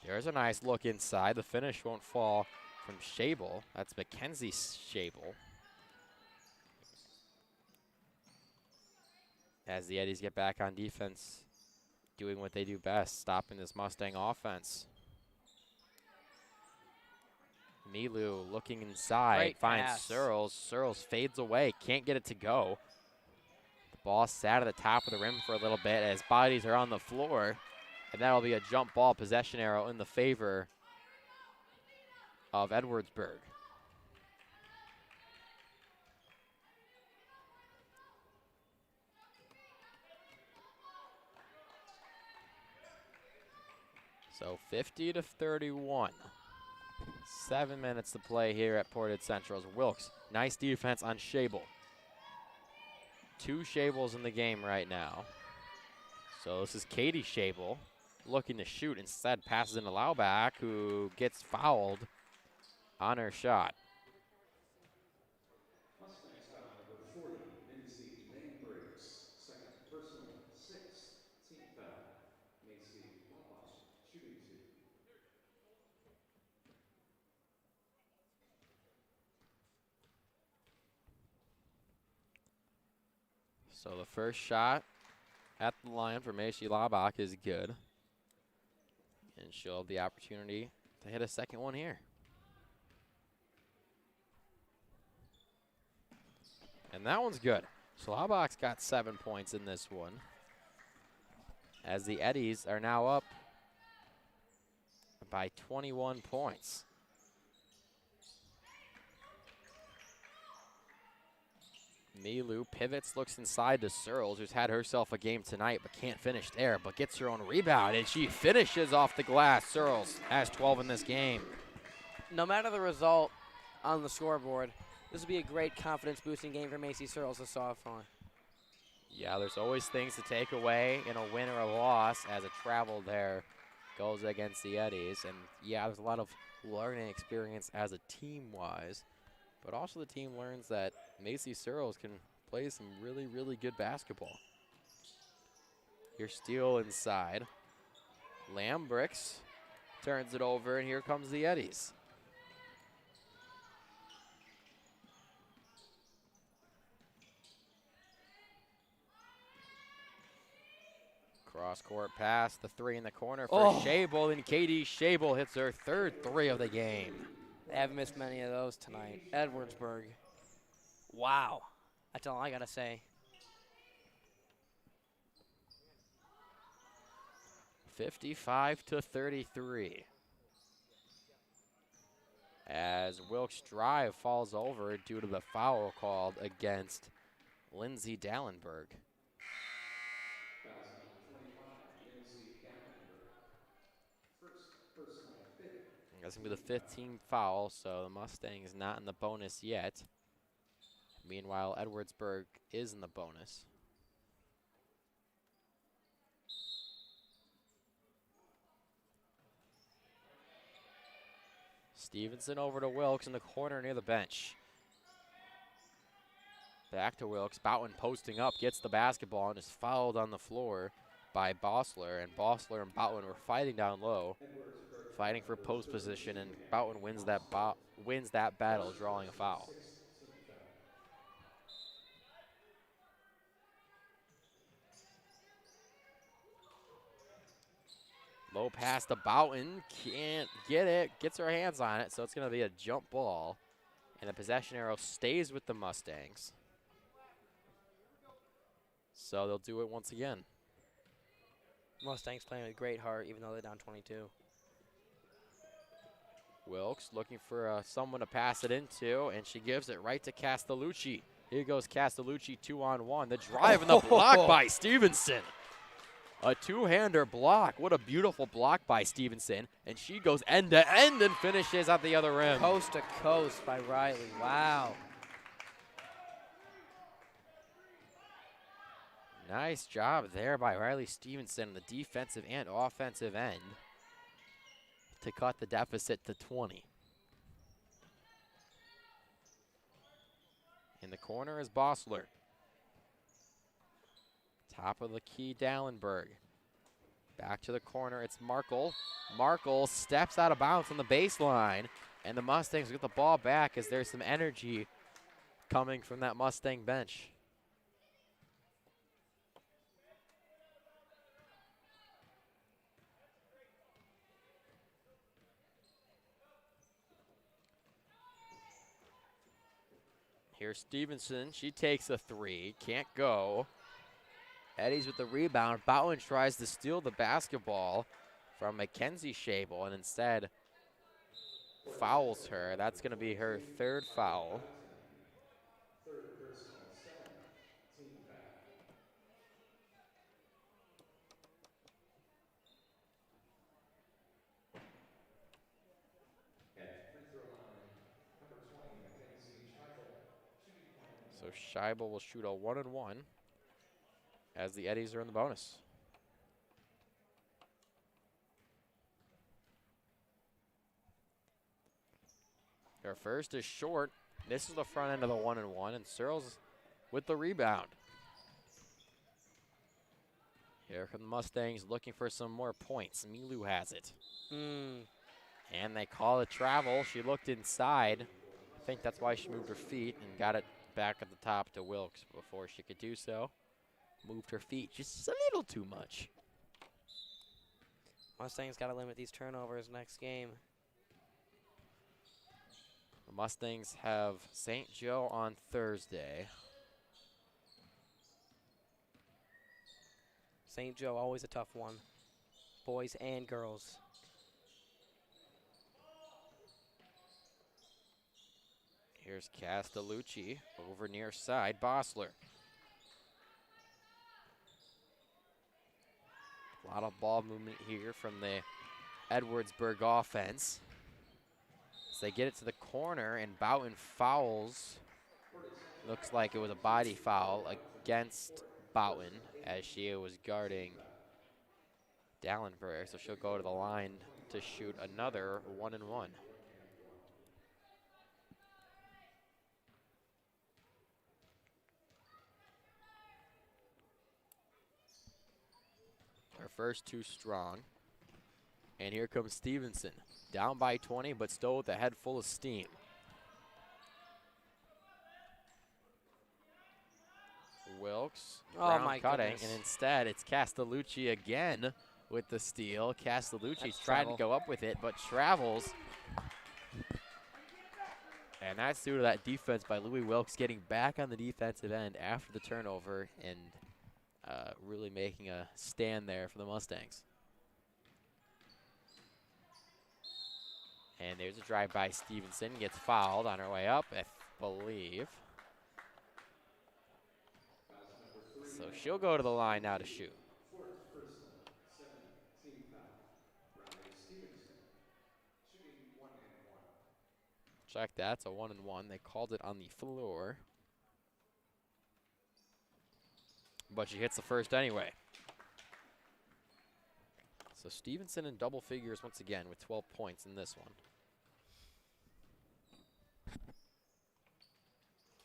There's a nice look inside. The finish won't fall from Shable. That's Mackenzie Shable. As the Eddies get back on defense, doing what they do best, stopping this Mustang offense. Milu looking inside, Great finds pass. Searles. Searles fades away, can't get it to go. The ball sat at the top of the rim for a little bit as bodies are on the floor. And that'll be a jump ball possession arrow in the favor of Edwardsburg. So 50-31. 7 minutes to play here at Portage Central's. Wilkes, nice defense on Shable. 2 Shables in the game right now. So this is Katie Shable looking to shoot. Instead, passes into Lauback, who gets fouled on her shot. Mustangs foul number 40, Lindsay Lambricks. Second personal, 6th team foul. Macy Lauback, shooting 2. So the first shot at the line for Macy Laubach is good. And she'll have the opportunity to hit a second one here. And that one's good. Schlabach's got 7 points in this one, as the Eddies are now up by 21 points. Milu pivots, looks inside to Searles, who's had herself a game tonight but can't finish there, but gets her own rebound, and she finishes off the glass. Searles has 12 in this game. No matter the result on the scoreboard, this would be a great confidence-boosting game for Macy Searles, a sophomore. Yeah, there's always things to take away in a win or a loss, as a travel there goes against the Eddies. And yeah, there's a lot of learning experience as a team-wise, but also the team learns that Macy Searles can play some really, really good basketball. Here's Steele inside. Lambricks turns it over, and here comes the Eddies. Cross-court pass, the three in the corner for Shable, and Katie Shable hits her third three of the game. They haven't missed many of those tonight. Edwardsburg. Wow. That's all I got to say. 55-33. As Wilkes' drive falls over due to the foul called against Lindsay Dallenberg. That's going to be the 15th foul, so the Mustangs not in the bonus yet. Meanwhile, Edwardsburg is in the bonus. Stevenson over to Wilkes in the corner near the bench. Back to Wilkes. Boughton posting up, gets the basketball, and is fouled on the floor by Bossler. And Bossler and Boughton were fighting down low, fighting for post position, and Boughton wins that battle, drawing a foul. Low pass to Boughton, can't get it, gets her hands on it, so it's going to be a jump ball. And the possession arrow stays with the Mustangs. So they'll do it once again. Mustangs playing with great heart, even though they're down 22. Wilkes looking for someone to pass it into, and she gives it right to Castellucci. Here goes Castellucci 2-on-1. The drive and the block by Stevenson. A two-hander block. What a beautiful block by Stevenson. And she goes end-to-end and finishes at the other rim. Coast to coast by Riley. Wow. Nice job there by Riley Stevenson on the defensive and offensive end to cut the deficit to 20. In the corner is Bossler. Top of the key, Dallenberg. Back to the corner, it's Markle. Markle steps out of bounds on the baseline, and the Mustangs get the ball back as there's some energy coming from that Mustang bench. Here's Stevenson, she takes a three, can't go. Eddies with the rebound. Boughton tries to steal the basketball from Mackenzie Shable and instead fouls her. That's going to be her third foul. So Scheibel will shoot a 1-and-1 as the Eddies are in the bonus. Their first is short. This is the front end of the 1-and-1, and Searles with the rebound. Here come the Mustangs looking for some more points. Milu has it. And they call it travel. She looked inside. I think that's why she moved her feet and got it back at the top to Wilkes before she could do so. Moved her feet just a little too much. Mustangs got to limit these turnovers next game. The Mustangs have St. Joe on Thursday. St. Joe, always a tough one. Boys and girls. Here's Castellucci over near side, Bossler. A lot of ball movement here from the Edwardsburg offense. As they get it to the corner, and Boughton fouls. Looks like it was a body foul against Boughton as she was guarding Dallenberg. So she'll go to the line to shoot another 1-and-1. Her first two strong. And here comes Stevenson. Down by 20, but still with a head full of steam. Wilkes, ground cutting, and instead it's Castellucci again with the steal. Castellucci's trying to go up with it, but travels. And that's due to that defense by Louis Wilkes getting back on the defensive end after the turnover and really making a stand there for the Mustangs. And there's a drive by Stevenson, gets fouled on her way up, I believe. So she'll go to the line now to shoot. Fourth personal, 7th team foul. Riley Stevenson, shooting 1-and-1. Check that, it's a 1-and-1. They called it on the floor. But she hits the first anyway. So Stevenson in double figures once again with 12 points in this one.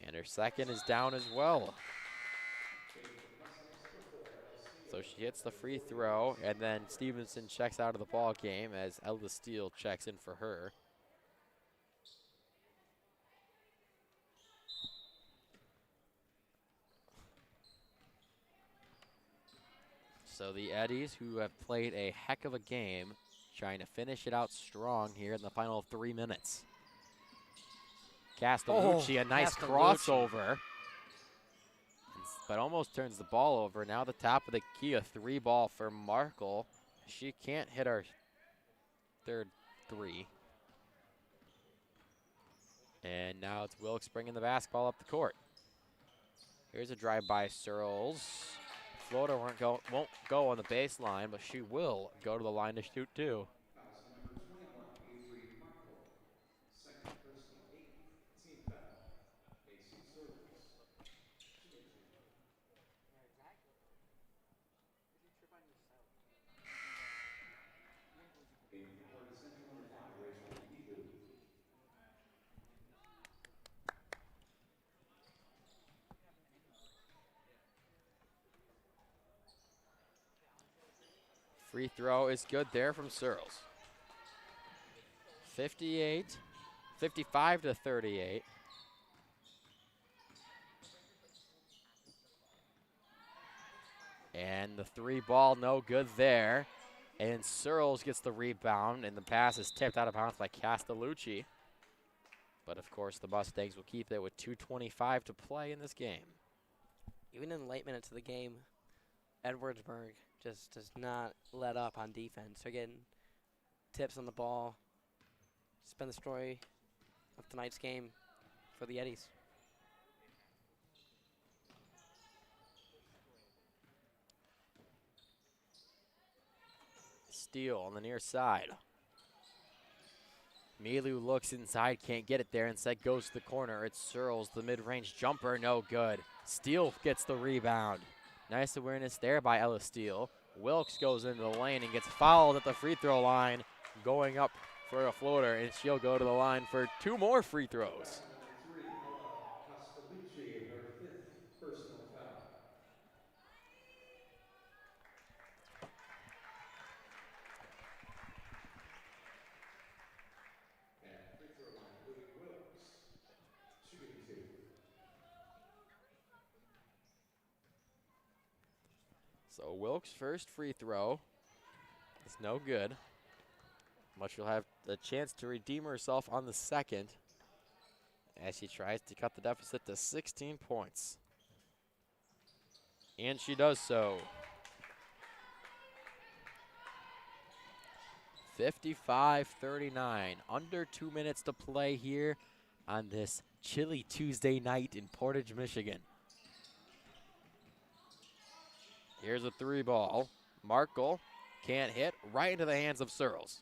And her second is down as well. So she hits the free throw, and then Stevenson checks out of the ball game as Ella Steele checks in for her. So the Eddies, who have played a heck of a game, trying to finish it out strong here in the final 3 minutes. Castellucci, a nice crossover, but almost turns the ball over. Now the top of the key, a 3-ball for Markle. She can't hit her third three. And now it's Wilkes bringing the basketball up the court. Here's a drive by Searles. Floater won't go on the baseline, but she will go to the line to shoot too. Free throw is good there from Searles. 55 to 38. And the 3-ball no good there. And Searles gets the rebound, and the pass is tipped out of bounds by Castellucci. But of course the Mustangs will keep it with 2:25 to play in this game. Even in the late minutes of the game, Edwardsburg just does not let up on defense. They're getting tips on the ball. It's been the story of tonight's game for the Eddies. Steele on the near side. Milu looks inside, can't get it there, instead goes to the corner. It's Searles, the mid-range jumper, no good. Steele gets the rebound. Nice awareness there by Ella Steele. Wilkes goes into the lane and gets fouled at the free throw line, going up for a floater, and she'll go to the line for 2 more free throws. Castellucci, her 5th personal foul. At free throw line, Louis Wilkes, shooting 2. So Wilkes' first free throw is no good, but she'll have a chance to redeem herself on the second as she tries to cut the deficit to 16 points. And she does so. 55-39. Under 2 minutes to play here on this chilly Tuesday night in Portage, Michigan. Here's a 3 ball. Markle can't hit, right into the hands of Searles.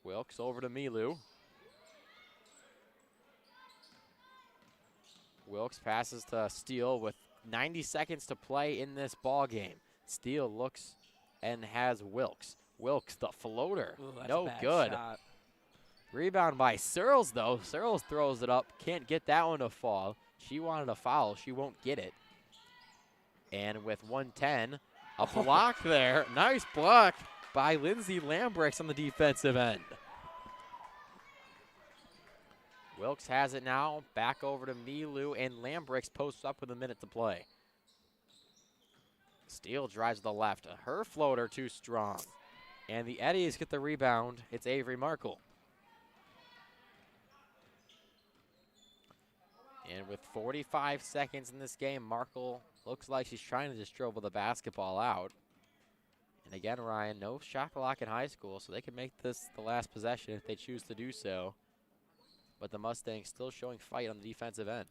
Wilkes over to Milu. Wilkes passes to Steele with 90 seconds to play in this ball game. Steele looks and has Wilkes. Wilkes, the floater, Ooh, that's a no bad good. shot. Rebound by Searles, though. Searles throws it up, can't get that one to fall. She wanted a foul, she won't get it. And with 1:10, a block there. Nice block by Lindsay Lambrix on the defensive end. Wilkes has it now, back over to Milu, and Lambrix posts up with a minute to play. Steele drives to the left. Her floater too strong. And the Eddies get the rebound. It's Avery Markle. And with 45 seconds in this game, Markle looks like she's trying to just dribble the basketball out. And again, Ryan, no shot clock in high school, so they can make this the last possession if they choose to do so. But the Mustangs still showing fight on the defensive end.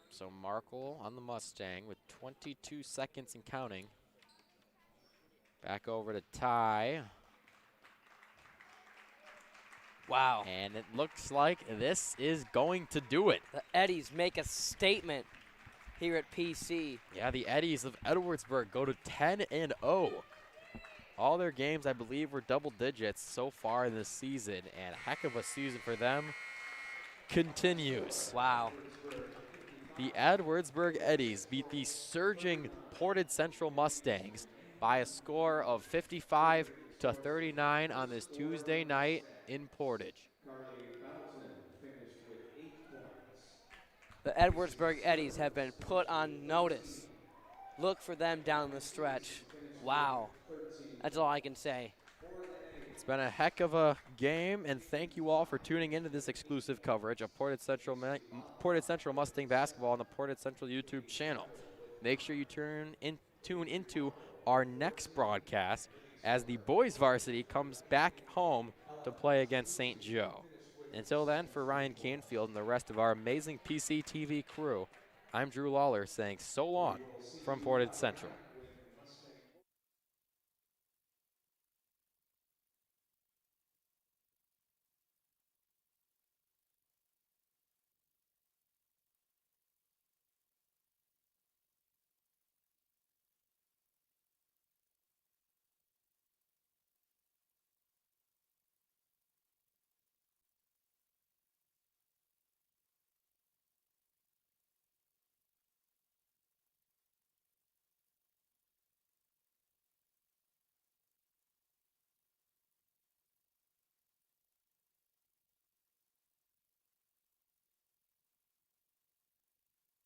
So Markle on the Mustang with 22 seconds and counting. Back over to Ty. Wow. And it looks like this is going to do it. The Eddies make a statement here at PC. Yeah, the Eddies of Edwardsburg go to 10-0. All their games, I believe, were double digits so far this season, and a heck of a season for them continues. Wow. The Edwardsburg Eddies beat the surging Portage Central Mustangs by a score of 55-39 on this Tuesday night in Portage. The Edwardsburg Eddies have been put on notice. Look for them down the stretch. Wow. That's all I can say. It's been a heck of a game, and thank you all for tuning into this exclusive coverage of Portage Central Mustang basketball on the Portage Central YouTube channel. Make sure you tune into our next broadcast as the boys varsity comes back home to play against St. Joe. Until then, for Ryan Canfield and the rest of our amazing PC TV crew, I'm Drew Lawler saying so long from Portage Central.